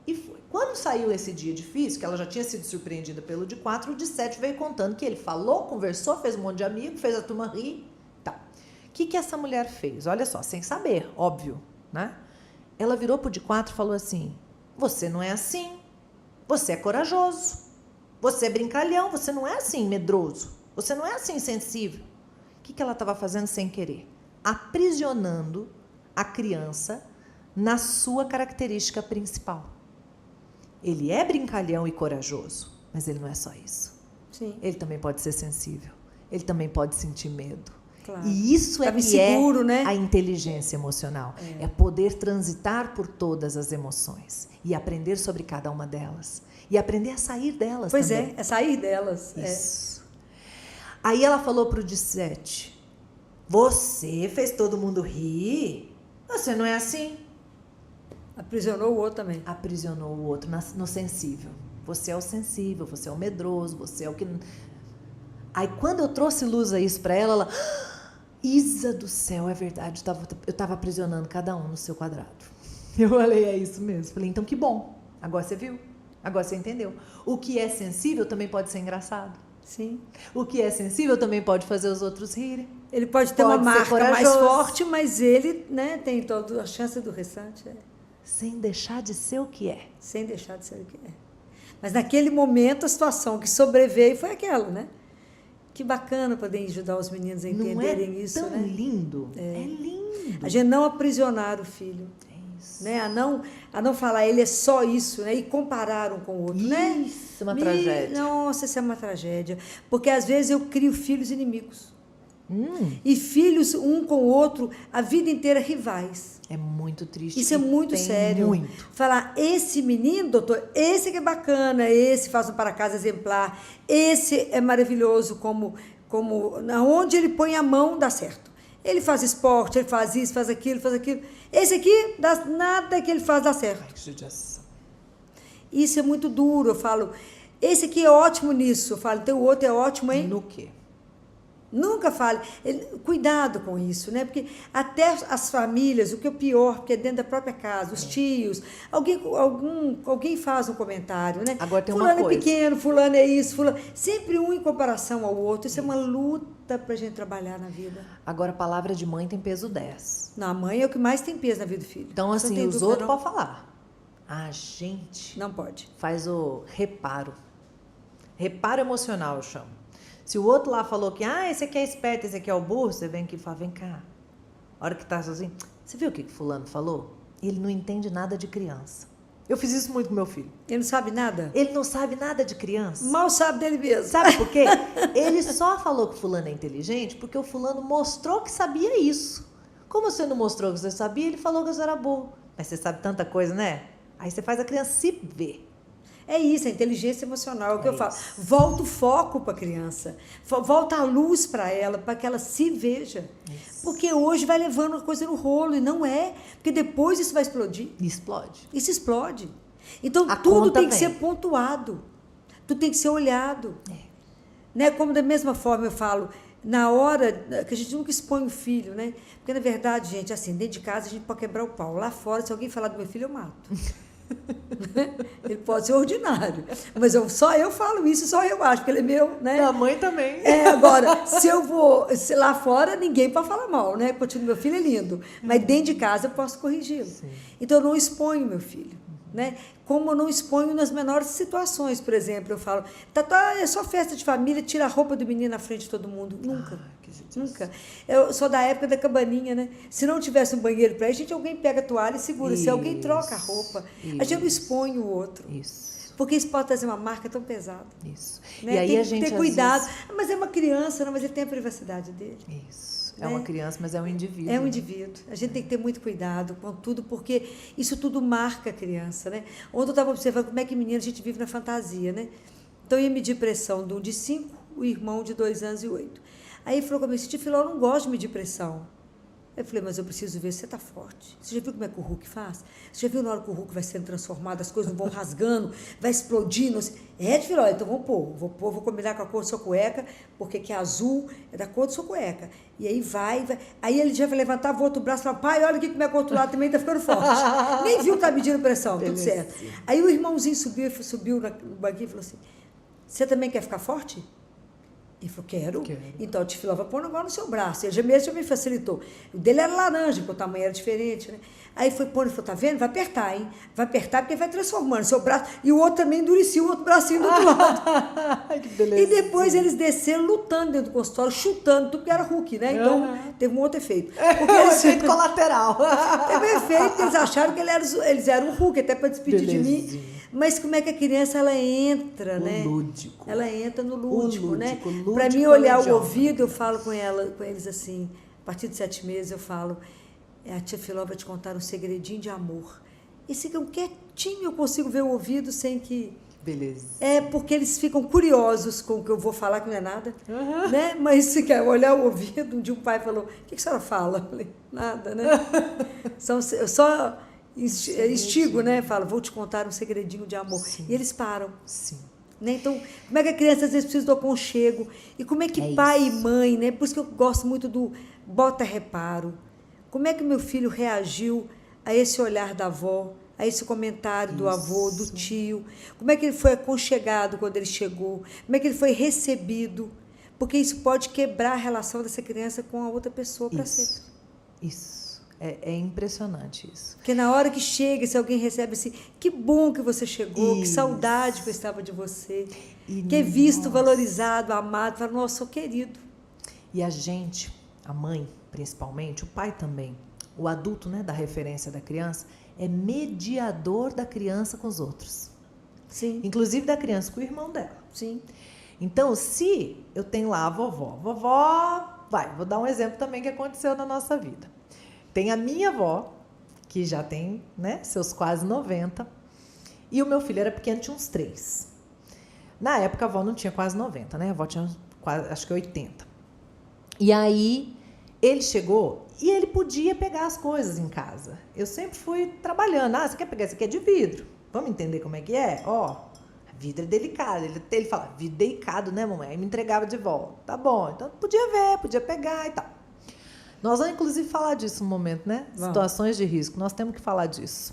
E foi. Quando saiu esse dia difícil, que ela já tinha sido surpreendida pelo de 4, o de 7 veio contando que ele falou, conversou, fez um monte de amigo, fez a turma rir. Tá. O que essa mulher fez? Olha só, sem saber, óbvio, né? Ela virou pro de 4 e falou assim: você não é assim, você é corajoso, você é brincalhão, você não é assim medroso, você não é assim sensível. O que ela estava fazendo sem querer? Aprisionando a criança na sua característica principal. Ele é brincalhão e corajoso, mas ele não é só isso. Sim. Ele também pode ser sensível, ele também pode sentir medo. Claro. E isso é Tava que inseguro, é né? a inteligência emocional. É poder transitar por todas as emoções e aprender sobre cada uma delas. E aprender a sair delas Pois também. é sair delas. Isso. Aí ela falou pro de 7, você fez todo mundo rir? Você não é assim? Aprisionou o outro também. Aprisionou o outro no sensível. Você é o sensível, você é o medroso, você é o que... Aí quando eu trouxe luz a isso para ela, Isa do céu, é verdade, eu estava aprisionando cada um no seu quadrado. Eu falei, é isso mesmo. Falei, então que bom, agora você viu, agora você entendeu. O que é sensível também pode ser engraçado. Sim. O que é sensível também pode fazer os outros rirem. Ele pode ter Pode uma ser marca mais corajoso. forte, mas ele, né, tem toda a chance do restante. Sem deixar de ser o que é. Sem deixar de ser o que é. Mas naquele momento, a situação que sobreveio foi aquela, né? Que bacana poder ajudar os meninos a entenderem não é isso, tão né? lindo? É lindo. A gente não aprisionar o filho. É isso. Né? A não falar, ele é só isso, né? E comparar um com o outro, né? Isso, uma tragédia. Nossa, isso é uma tragédia. Porque às vezes eu crio filhos inimigos. E filhos, um com o outro, a vida inteira rivais. É muito triste. Isso é muito tem sério. Muito. Falar, esse menino, doutor, esse que é bacana, esse faz um para-casa exemplar, esse é maravilhoso, como onde ele põe a mão, dá certo. Ele faz esporte, ele faz isso, faz aquilo, faz aquilo. Esse aqui, nada que ele faz dá certo. Ai, que judiação. Isso é muito duro. Eu falo, esse aqui é ótimo nisso. Eu falo, teu outro é ótimo, hein? No quê? Nunca fale. Cuidado com isso, né? Porque até as famílias, o que é pior, porque é dentro da própria casa, os tios, alguém faz um comentário, né? Agora tem fulano uma coisa. é pequeno, fulano é isso, fulano... Sempre um em comparação ao outro. Isso é uma luta pra gente trabalhar na vida. Agora, a palavra de mãe tem peso 10. Não, a mãe é o que mais tem peso na vida do filho. Então, Você não assim, tem os dúvida, outros não? podem falar. A gente Não pode. faz o reparo. Reparo emocional, eu chamo. Se o outro lá falou que, esse aqui é esperto, esse aqui é o burro, você vem aqui e fala, vem cá. A hora que tá sozinho, você viu o que fulano falou? Ele não entende nada de criança. Eu fiz isso muito com meu filho. Ele não sabe nada? Ele não sabe nada de criança. Mal sabe dele mesmo. Sabe por quê? Ele só falou que fulano é inteligente porque o fulano mostrou que sabia isso. Como você não mostrou que você sabia, ele falou que você era burro. Mas você sabe tanta coisa, né? Aí você faz a criança se ver. É isso, a inteligência emocional, é o que eu falo. isso. Volta o foco para a criança, volta a luz para ela, para que ela se veja. Isso. Porque hoje vai levando a coisa no rolo, e não é. Porque depois isso vai explodir. Explode. Isso explode. Então, A tudo conta tem que vem. ser pontuado. Tudo tem que ser olhado. Né? Como da mesma forma eu falo, na hora que a gente nunca expõe o filho, né? Porque, na verdade, gente, assim, dentro de casa a gente pode quebrar o pau. Lá fora, se alguém falar do meu filho, eu mato. Ele pode ser ordinário. Mas só eu falo isso, só eu acho, porque ele é meu, né? A mãe também. Agora, se lá fora, ninguém pode falar mal, né? Continua, meu filho é lindo. Mas dentro de casa eu posso corrigi-lo. Então, eu não exponho meu filho. Né? Como eu não exponho nas menores situações, por exemplo, eu falo, é só festa de família, tira a roupa do menino na frente de todo mundo. Nunca. Nunca. Eu sou da época da cabaninha, né? Se não tivesse um banheiro para gente, alguém pega a toalha e segura. Se alguém troca a roupa, a gente não expõe o outro. Isso. Porque isso pode trazer uma marca tão pesada. Isso. Né? E aí tem a que gente ter cuidado. vezes... Mas é uma criança, não, mas ele tem a privacidade dele. Isso. É uma criança, mas é um indivíduo. É um indivíduo. A gente tem que ter muito cuidado com tudo, porque isso tudo marca a criança, né? Ontem eu estava observando como é que menino a gente vive na fantasia, né? Então, eu ia medir pressão de um de 5, o irmão de 2 anos e 8. Aí ele falou comigo, Tia Filó, eu não gosto de medir pressão. Eu falei, mas eu preciso ver se você está forte. Você já viu como é que o Hulk faz? Você já viu na hora que o Hulk vai sendo transformado, as coisas vão rasgando, vai explodindo? Tia Filó, então vamos pôr. Vou combinar com a cor da sua cueca, porque que azul é da cor da sua cueca. E aí vai. Aí ele já vai levantar, o outro braço e fala, pai, olha aqui como é que o outro lado também está ficando forte. Nem viu que está medindo pressão, tudo certo. Aí o irmãozinho subiu no banquinho e falou assim, você também quer ficar forte? Ele falou, quero. Então, o Tia Filó vai pôr um negócio no seu braço. Ele já me facilitou. O dele era laranja, porque o tamanho era diferente, né? Aí foi pôr, ele falou, tá vendo? Vai apertar, hein? Vai apertar, porque vai transformando seu braço. E o outro também endurecia o outro bracinho do outro lado. Que beleza. E depois eles desceram lutando dentro do consultório, chutando, tudo que era Hulk, né? Então, teve um outro efeito. Porque um efeito colateral. Teve um efeito que eles acharam que eles eram um Hulk, até para despedir de mim. Mas como é que a criança, ela entra, né? Lúdico. Ela entra no lúdico, né? Lúdico, para mim, olhar o ouvido, eu falo com eles assim, a partir de 7 meses, eu falo, a Tia Filó vai te contar um segredinho de amor. E ficam quietinho, eu consigo ver o ouvido sem que... Beleza. É porque eles ficam curiosos com o que eu vou falar, que não é nada, né? Mas se quer olhar o ouvido, um dia pai falou, o que a senhora fala? Eu falei, nada, né? Eu só... Instigo, né? Falo, vou te contar um segredinho de amor. Sim. E eles param. Sim. Né? Então, como é que a criança às vezes precisa do aconchego? E como é que pai e mãe, né? Por isso que eu gosto muito do bota reparo. Como é que meu filho reagiu a esse olhar da avó, a esse comentário do avô, do tio? Como é que ele foi aconchegado quando ele chegou? Como é que ele foi recebido? Porque isso pode quebrar a relação dessa criança com a outra pessoa para sempre. Isso. É impressionante isso. Porque na hora que chega, se alguém recebe assim, que bom que você chegou, que saudade que eu estava de você, que é visto, valorizado, amado, fala, nossa, sou querido. E a gente, a mãe principalmente, o pai também, o adulto, né, da referência da criança, é mediador da criança com os outros. Sim. Inclusive da criança com o irmão dela. Sim. Então, se eu tenho lá a vovó, vou dar um exemplo também que aconteceu na nossa vida. Tem a minha avó, que já tem, né, seus quase 90, e o meu filho era pequeno, tinha uns 3. Na época, a avó não tinha quase 90, né? A avó tinha quase, acho que 80. E aí, ele chegou e ele podia pegar as coisas em casa. Eu sempre fui trabalhando. Você quer pegar? Isso aqui é de vidro. Vamos entender como é que é? Vidro é delicado. Ele fala, vidro delicado, né, mamãe? Aí me entregava de volta. Tá bom. Então, podia ver, podia pegar e tal. Nós vamos, inclusive, falar disso um momento, né? Situações de risco. Nós temos que falar disso.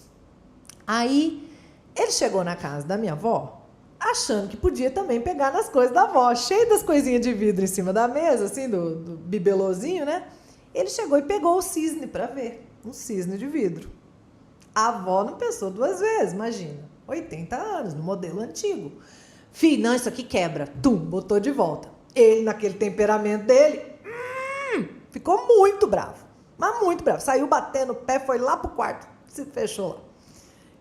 Aí, ele chegou na casa da minha avó, achando que podia também pegar nas coisas da avó, cheio das coisinhas de vidro em cima da mesa, assim, do bibelôzinho, né? Ele chegou e pegou o cisne para ver. Um cisne de vidro. A avó não pensou 2 vezes, imagina. 80 anos, no modelo antigo. Filho, não, isso aqui quebra. Tum, botou de volta. Ele, naquele temperamento dele... ficou muito bravo, mas muito bravo. Saiu batendo o pé, foi lá pro quarto, se fechou lá.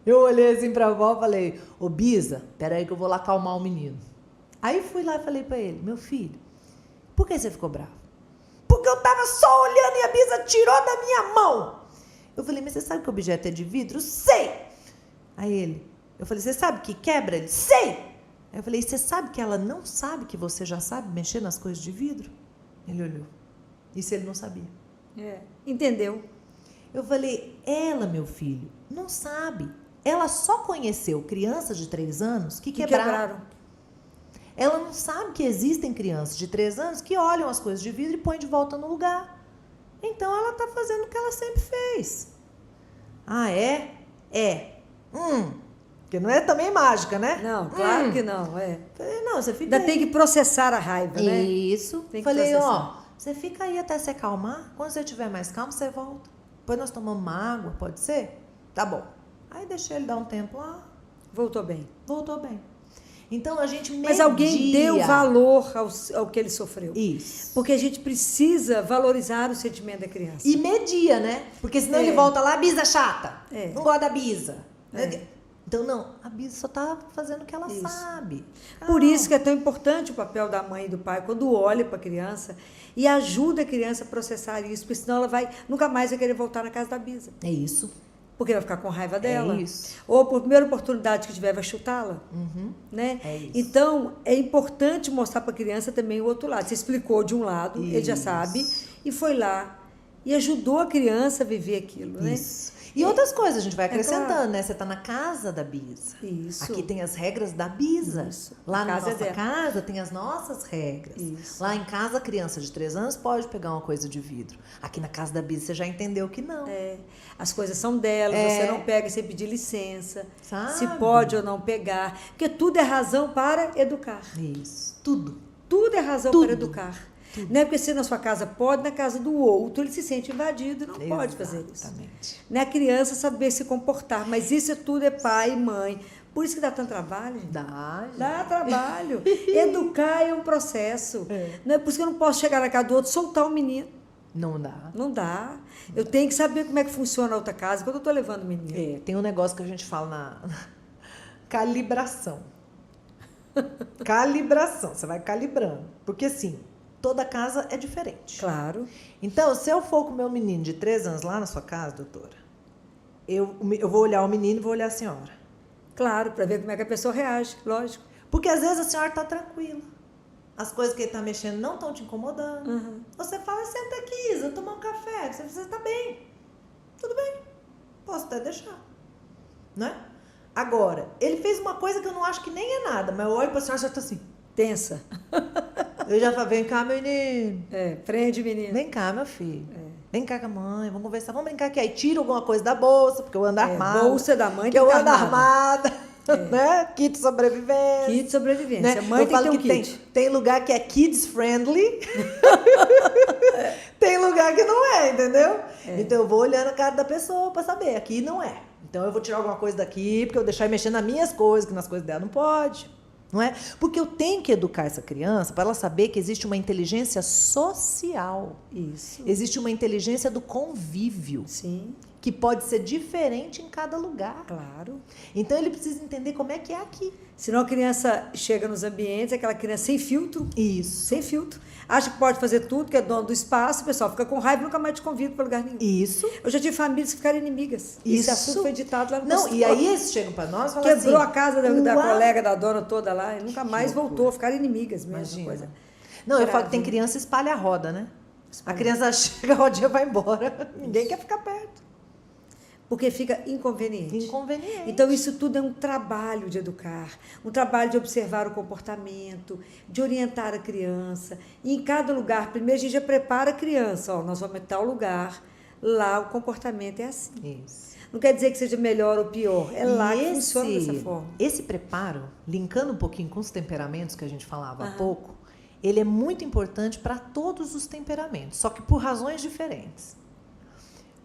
Eu olhei assim pra avó e falei, ô Bisa, peraí que eu vou lá acalmar o menino. Aí fui lá e falei pra ele, meu filho, por que você ficou bravo? Porque eu tava só olhando e a Bisa tirou da minha mão. Eu falei, mas você sabe que o objeto é de vidro? Sei! Aí eu falei, você sabe que quebra? Ele, sei! Aí eu falei, você sabe que ela não sabe que você já sabe mexer nas coisas de vidro? Ele olhou. Isso ele não sabia. Entendeu? Eu falei, ela, meu filho, não sabe. Ela só conheceu crianças de 3 anos que quebraram. Ela não sabe que existem crianças de 3 anos que olham as coisas de vidro e põem de volta no lugar. Então, ela está fazendo o que ela sempre fez. Ah, é? É. Porque não é também mágica, né? Não, claro que não, Falei, não, você fica Ainda aí. tem que processar a raiva, né? Isso. Tem que Falei, processar. ó, você fica aí até se acalmar. Quando você estiver mais calmo, você volta. Depois nós tomamos uma água, pode ser? Tá bom. Aí deixei ele dar um tempo lá, Voltou bem. voltou bem. Então a gente media. Mas alguém deu valor ao que ele sofreu. Isso. Porque a gente precisa valorizar o sentimento da criança. E media, né? Porque senão ele volta lá, bisa chata. É. Não gosta da bisa. É. Então, não, a bisa só tá fazendo o que ela Isso. sabe. Por isso que é tão importante o papel da mãe e do pai quando olha para a criança e ajuda a criança a processar isso, porque senão ela nunca mais vai querer voltar na casa da bisa. É isso. Porque vai ficar com raiva dela. isso. Ou por primeira oportunidade que tiver, vai chutá-la. Né? É isso. Então, é importante mostrar para a criança também o outro lado. Você explicou de um lado, ele já Isso. sabe, e foi lá e ajudou a criança a viver aquilo. Né? Isso. E outras coisas a gente vai acrescentando, claro. né? Você tá na casa da bisa. Isso. Aqui tem as regras da bisa. Isso. Lá A na casa é nossa dela. casa tem as nossas regras. Isso. Lá em casa, a criança de 3 anos pode pegar uma coisa de vidro. Aqui na casa da bisa, você já entendeu que não. As coisas são delas, você não pega sem pedir licença. Sabe? Se pode ou não pegar. Porque tudo é razão para educar. Isso. Tudo. Tudo é razão Tudo. para educar. Não é porque se na sua casa pode, na casa do outro ele se sente invadido e não pode fazer isso. Exatamente. Né? A criança saber se comportar, mas isso tudo é pai e mãe. Por isso que dá tanto trabalho, gente. Dá trabalho. Educar é um processo. Não é por isso que eu não posso chegar na casa do outro e soltar o menino. Não dá. Não dá. Eu tenho que saber como é que funciona a outra casa quando eu estou levando o menino. Tem um negócio que a gente fala na calibração. Calibração. Você vai calibrando. Porque assim, toda casa é diferente. Claro. Então, se eu for com o meu menino de 3 anos lá na sua casa, doutora, eu vou olhar o menino e vou olhar a senhora. Claro, para ver como é que a pessoa reage, lógico. Porque às vezes a senhora está tranquila. As coisas que ele está mexendo não estão te incomodando. Você fala, senta aqui, Isa, tomar um café. Você está bem. Tudo bem. Posso até deixar. Né? Agora, ele fez uma coisa que eu não acho que nem é nada, mas eu olho para a senhora e já estou assim. Tensa. Eu já falo, vem cá, menino. Prende, menino. Vem cá, meu filho. Vem cá com a mãe, vamos conversar, vamos brincar aqui. Aí tira alguma coisa da bolsa, porque eu ando armada. Bolsa da mãe que eu tem que ando estar armada. Né? Kit sobrevivência. Kit de sobrevivência. Né? A mãe eu tem que falo ter um kit. Tem lugar que é kids friendly. Tem lugar que não é, entendeu? Então eu vou olhando a cara da pessoa pra saber. Aqui não é. Então eu vou tirar alguma coisa daqui, porque eu deixar ele mexer nas minhas coisas, que nas coisas dela não pode. Não é? Porque eu tenho que educar essa criança para ela saber que existe uma inteligência social. Isso. Existe uma inteligência do convívio. Sim. Que pode ser diferente em cada lugar. Claro. Então ele precisa entender como é que é aqui. Senão a criança chega nos ambientes, aquela criança sem filtro. Isso. Sem filtro. Acha que pode fazer tudo, que é dono do espaço, o pessoal fica com raiva e nunca mais te convida para lugar nenhum. Isso. Eu já tive famílias que ficaram inimigas. Isso. Esse assunto foi ditado lá no Não, consultório. e aí eles chegam para nós e falam Quebrou assim... a casa da colega, da dona toda lá, e nunca mais voltou, ficaram inimigas mesmo. Imagina. Coisa. Não, eu Grave. falo que tem criança que espalha a roda, né? A criança chega, a rodinha vai embora. Ninguém quer ficar perto. Porque fica inconveniente. Inconveniente. Então, isso tudo é um trabalho de educar, um trabalho de observar o comportamento, de orientar a criança. E em cada lugar, primeiro a gente já prepara a criança, ó, nós vamos em tal lugar, lá o comportamento é assim. Isso. Não quer dizer que seja melhor ou pior, é lá que funciona dessa forma. Esse preparo, linkando um pouquinho com os temperamentos que a gente falava há pouco, ele é muito importante para todos os temperamentos, só que por razões diferentes.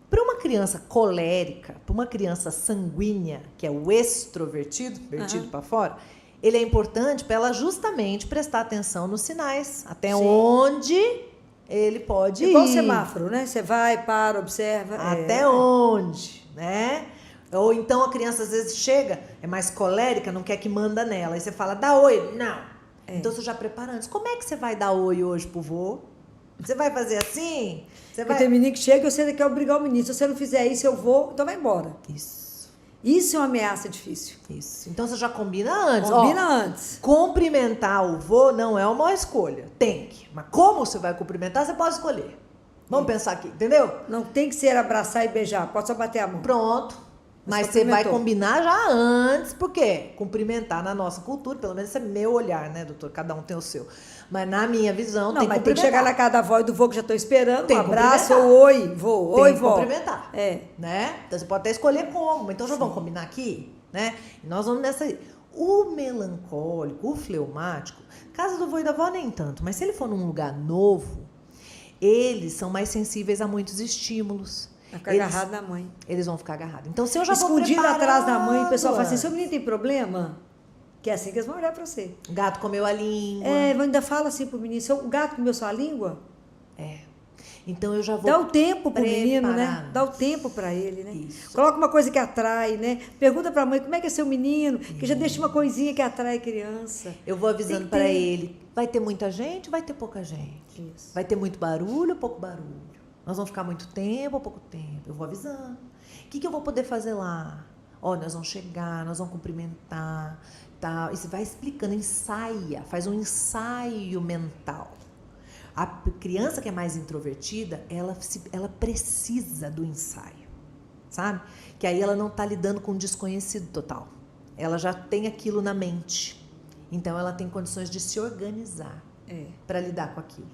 Para uma criança colérica, para uma criança sanguínea, que é o extrovertido, vertido para fora, ele é importante para ela justamente prestar atenção nos sinais, até onde ele pode ir. Igual o semáforo, né? Você vai, para, observa. Até onde, né? Ou então a criança às vezes chega, é mais colérica, não quer que manda nela. Aí você fala, dá oi. Não. Então você já prepara antes. Como é que você vai dar oi hoje pro vô? Você vai fazer assim? Porque tem menino que chega e você quer obrigar o menino. Se você não fizer isso, eu vou, então vai embora. Isso. Isso é uma ameaça difícil. Isso. Então você já combina antes. Combina antes. Cumprimentar o vô não é uma escolha. Tem que. Mas como você vai cumprimentar, você pode escolher. Vamos pensar aqui, entendeu? Não tem que ser abraçar e beijar. Pode só bater a mão. Pronto. Mas você vai combinar já antes, porque cumprimentar na nossa cultura, pelo menos esse é meu olhar, né, doutor? Cada um tem o seu. Mas na minha visão, não, tem mas que tem que chegar na casa da avó e do vô que já estou esperando, tem um abraço, ou oi, vô, oi, tem que vó. cumprimentar. Né? Então você pode até escolher como. Então já vamos combinar aqui? né? E nós vamos nessa... O melancólico, o fleumático, casa do avô e da avó nem tanto, mas se ele for num lugar novo, eles são mais sensíveis a muitos estímulos. Vai ficar agarrado na mãe. Eles vão ficar agarrados. Então, se eu já escondido vou atrás da mãe, o pessoal fala assim, antes. seu menino tem problema? Que é assim que eles vão olhar pra você. O gato comeu a língua. Ainda fala assim pro menino, o gato comeu sua língua? Então eu já vou Dá o tempo pro menino, né? preparando. Dá o tempo para ele, né? Isso. Coloca uma coisa que atrai, né? Pergunta pra mãe como é que é seu menino, que já deixa uma coisinha que atrai a criança. Eu vou avisando Tem que para ter. ele, vai ter muita gente, vai ter pouca gente. Isso. Vai ter muito barulho, pouco barulho. Nós vamos ficar muito tempo ou pouco tempo. Eu vou avisando. O que eu vou poder fazer lá? Ó, nós vamos chegar, nós vamos cumprimentar, tal. E você vai explicando, ensaia, faz um ensaio mental. A criança que é mais introvertida, ela precisa do ensaio, sabe? Que aí ela não está lidando com um desconhecido total. Ela já tem aquilo na mente. Então, ela tem condições de se organizar para lidar com aquilo.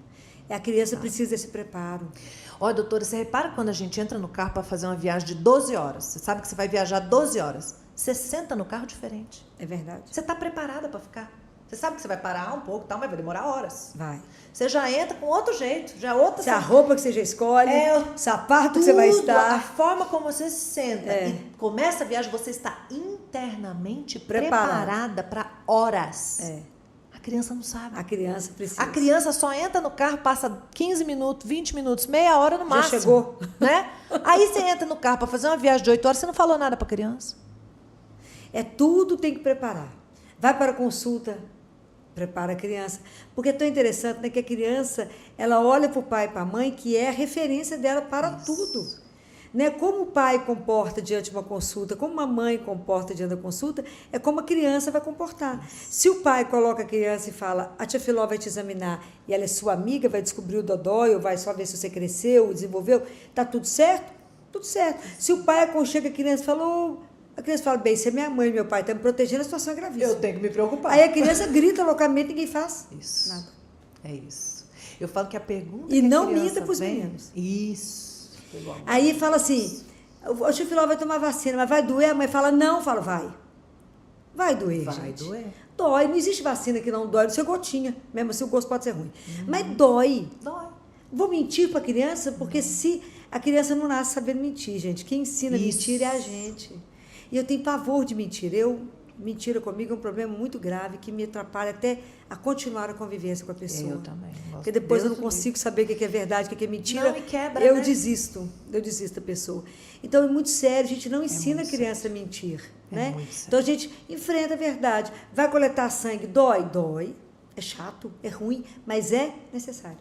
A criança precisa desse preparo. Olha, doutora, você repara quando a gente entra no carro para fazer uma viagem de 12 horas. Você sabe que você vai viajar 12 horas. Você senta no carro diferente. É verdade. Você está preparada para ficar. Você sabe que você vai parar um pouco, tal, mas vai demorar horas. Vai. Você já entra com outro jeito, já é outra... Se a roupa que você já escolhe, o sapato que você vai Tudo, estar. a forma como você se senta e começa a viagem, você está internamente preparada para horas. A criança não sabe. A criança precisa. A criança só entra no carro, passa 15 minutos, 20 minutos, meia hora no máximo. Já chegou. Né? Aí você entra no carro para fazer uma viagem de 8 horas, você não falou nada para a criança. Tudo tem que preparar. Vai para a consulta, prepara a criança. Porque é tão interessante, né, que a criança, ela olha para o pai e para a mãe, que é a referência dela para tudo. Né? Como o pai comporta diante de uma consulta, como a mãe comporta diante da consulta, é como a criança vai comportar. Se o pai coloca a criança e fala, a tia Filó vai te examinar, e ela é sua amiga, vai descobrir o dodói, ou vai só ver se você cresceu, desenvolveu, tá tudo certo? Tudo certo. Se o pai aconchega a criança e fala, a criança fala, bem, se é minha mãe e meu pai estão me protegendo, a situação é gravíssima. Eu tenho que me preocupar. Aí a criança grita loucamente, ninguém faz Isso. nada. É isso. Eu falo que a pergunta E que a não criança minta para os vem- meninos. Isso. Aí fala assim, o tio Filó vai tomar vacina, mas vai doer? A mãe fala, não. Fala, vai. Vai doer, Vai gente. doer. Dói. Não existe vacina que não dói. Não sei gotinha. Mesmo assim, o gosto pode ser ruim. Mas dói. Dói. Vou mentir para a criança, porque se a criança não nasce sabendo mentir, gente. Quem ensina a Isso. mentir é a gente. E eu tenho pavor de mentir. Mentira comigo é um problema muito grave que me atrapalha até a continuar a convivência com a pessoa. Eu também. Porque depois eu Deus não o consigo saber o que é verdade, o que é mentira. Não, me quebra, eu né? desisto da pessoa. Então é muito sério, a gente não ensina a muito criança a mentir. É Né? muito sério. Então a gente enfrenta a verdade. Vai coletar sangue, dói? Dói. É chato, é ruim, mas é necessário.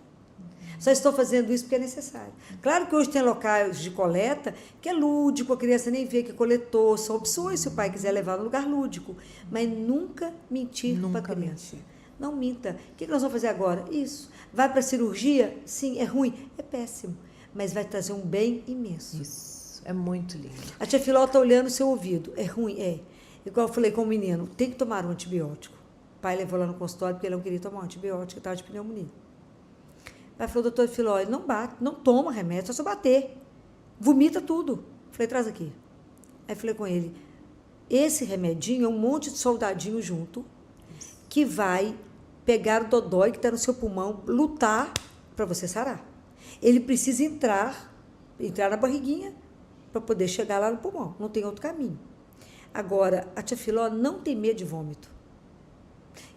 Só estou fazendo isso porque é necessário. Claro que hoje tem locais de coleta que é lúdico, a criança nem vê que coletou, são opções se o pai quiser levar no lugar lúdico. Mas nunca mentir para a criança. Não minta. O que nós vamos fazer agora? Isso. Vai para a cirurgia? Sim, é ruim, é péssimo. Mas vai trazer um bem imenso. Isso. É muito lindo. A tia Filó está olhando o seu ouvido. É ruim? É. Igual eu falei com o menino, tem que tomar um antibiótico. O pai levou lá no consultório porque ele não queria tomar um antibiótico, estava de pneumonia. O pai falou, doutor Filó, ele não bate, não toma remédio, só bater. Vomita tudo. Falei, traz aqui. Aí falei com ele, esse remedinho é um monte de soldadinho junto que vai pegar o dodói que está no seu pulmão, lutar para você sarar. Ele precisa entrar na barriguinha para poder chegar lá no pulmão. Não tem outro caminho. Agora, a tia Filó não tem medo de vômito.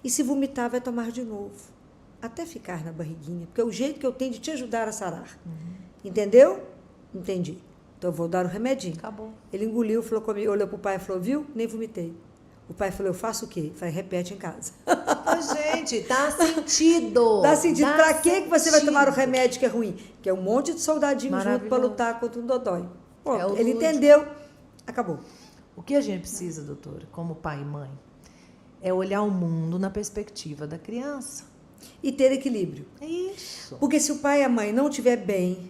E se vomitar, vai tomar de novo. Até ficar na barriguinha. Porque é o jeito que eu tenho de te ajudar a sarar. Entendeu? Entendi. Então, eu vou dar o remedinho. Acabou. Ele engoliu, falou comigo, olhou pro pai e falou, viu? Nem vomitei. O pai falou, eu faço o quê? Eu falei, repete em casa. Gente, dá sentido. Dá sentido. Dá Pra que você vai tomar o sentido. remédio que é ruim? Que é um monte de soldadinho junto para lutar contra um dodói. Pronto, É o ele lúdico. entendeu. Acabou. O que a gente precisa, doutora, como pai e mãe, é olhar o mundo na perspectiva da criança. E ter equilíbrio. É isso. Porque se o pai e a mãe não estiver bem,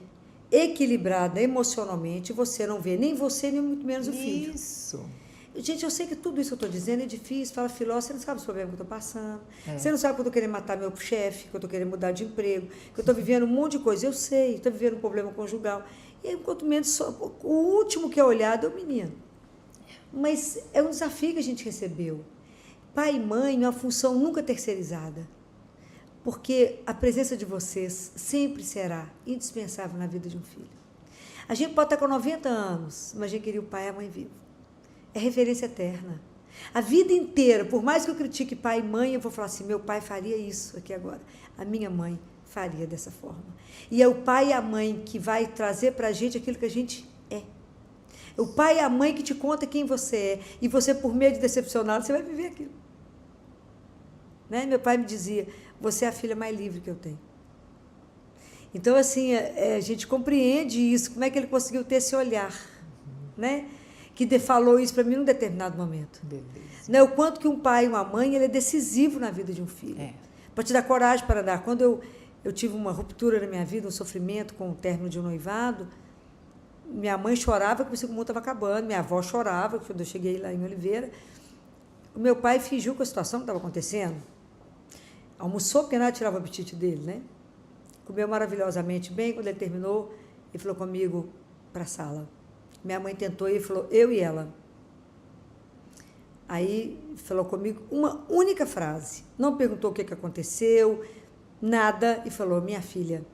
equilibrada emocionalmente, você não vê nem você, nem muito menos o filho. Isso. Gente, eu sei que tudo isso que eu estou dizendo é difícil. Fala, Filó, você não sabe os problemas que eu estou passando. É. Você não sabe que eu estou querendo matar meu chefe, que eu estou querendo mudar de emprego, que eu estou vivendo um monte de coisa. Eu sei, estou vivendo um problema conjugal. E aí, quanto menos, o último que é olhado é o menino. Mas é um desafio que a gente recebeu. Pai e mãe é uma função nunca terceirizada, porque a presença de vocês sempre será indispensável na vida de um filho. A gente pode estar com 90 anos, mas a gente queria o pai e a mãe vivo. É referência eterna. A vida inteira, por mais que eu critique pai e mãe, eu vou falar assim, meu pai faria isso aqui agora. A minha mãe faria dessa forma. E é o pai e a mãe que vai trazer para a gente aquilo que a gente é. É o pai e a mãe que te conta quem você é. E você, por meio de decepcionado, você vai viver aquilo. Né? Meu pai me dizia, você é a filha mais livre que eu tenho. Então, assim, a gente compreende isso, como é que ele conseguiu ter esse olhar, né? Que falou isso para mim num determinado momento. Beleza. Né? O quanto que um pai e uma mãe ele é decisivo na vida de um filho. Para te dar coragem para dar. Quando eu tive uma ruptura na minha vida, um sofrimento com o término de um noivado, minha mãe chorava que o mundo estava acabando, minha avó chorava quando eu cheguei lá em Oliveira. O meu pai fingiu com a situação que estava acontecendo, almoçou porque nada tirava o apetite dele, né? Comeu maravilhosamente bem. Quando ele terminou, ele falou comigo para a sala. Minha mãe tentou ir e falou, eu e ela. Aí falou comigo uma única frase. Não perguntou o que aconteceu, nada, e falou, minha filha,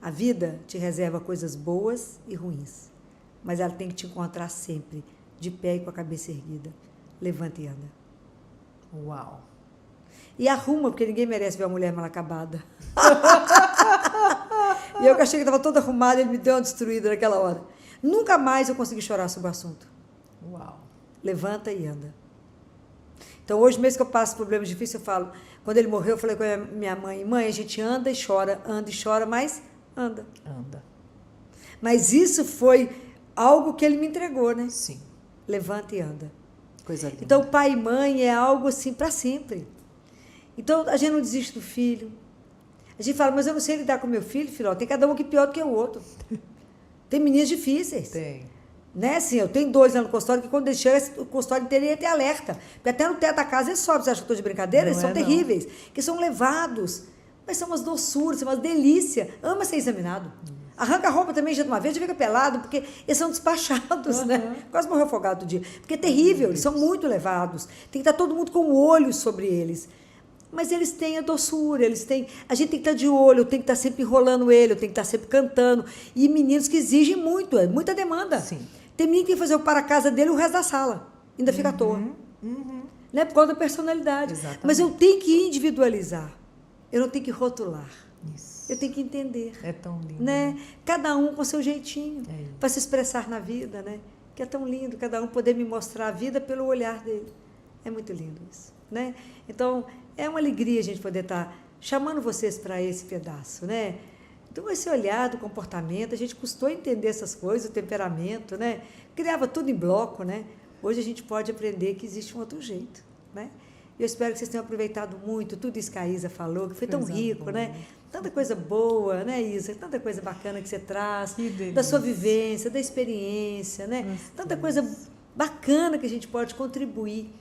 a vida te reserva coisas boas e ruins, mas ela tem que te encontrar sempre, de pé e com a cabeça erguida. Levanta e anda. Uau! E arruma, porque ninguém merece ver uma mulher mal acabada. E eu que achei que estava toda arrumada, ele me deu uma destruída naquela hora. Nunca mais eu consegui chorar sobre o assunto. Uau! Levanta e anda. Então, hoje mesmo que eu passo problemas difíceis, eu falo... Quando ele morreu, eu falei com a minha mãe, mãe, a gente anda e chora, mas anda. Anda. Mas isso foi algo que ele me entregou, né? Sim. Levanta e anda. Coisa linda. Então, pai e mãe é algo assim para sempre. Então, a gente não desiste do filho. A gente fala, mas eu não sei lidar com meu filho, ó, tem cada um que pior do que o outro. Tem meninas difíceis. Tem. Né? Assim, eu tenho 2 lá no consultório que quando eles chegam, o consultório inteiro ia ter alerta. Porque até no teto da casa eles sobem. Você acha que eu estou de brincadeira? Eles são terríveis. Que são levados. Mas são umas doçuras, são umas delícias. Ama ser examinado. Arranca a roupa também já de uma vez, já fica pelado, porque eles são despachados, né? Quase morreu afogado outro dia. Porque é terrível, eles são muito levados. Tem que estar todo mundo com o olho sobre eles. Mas eles têm a doçura, eles têm... A gente tem que estar de olho, eu tenho que estar sempre enrolando ele, eu tenho que estar sempre cantando. E meninos que exigem muito, é muita demanda. Sim. Tem menino que tem que fazer o para-casa dele e o resto da sala. Ainda fica à toa. Né? Por causa da personalidade. Exatamente. Mas eu tenho que individualizar. Eu não tenho que rotular. Isso. Eu tenho que entender. É tão lindo. Né? Cada um com seu jeitinho. É para se expressar na vida, né? Que é tão lindo, cada um poder me mostrar a vida pelo olhar dele. É muito lindo isso. Né? Então, é uma alegria a gente poder estar chamando vocês para esse pedaço, né? Então, esse olhar do comportamento, a gente custou entender essas coisas, o temperamento, né? Criava tudo em bloco, né? Hoje a gente pode aprender que existe um outro jeito, né? Eu espero que vocês tenham aproveitado muito tudo isso que a Isa falou, que foi tão rico, né? Tanta coisa boa, né, Isa? Tanta coisa bacana que você traz, da sua vivência, da experiência, né? Tanta coisa bacana que a gente pode contribuir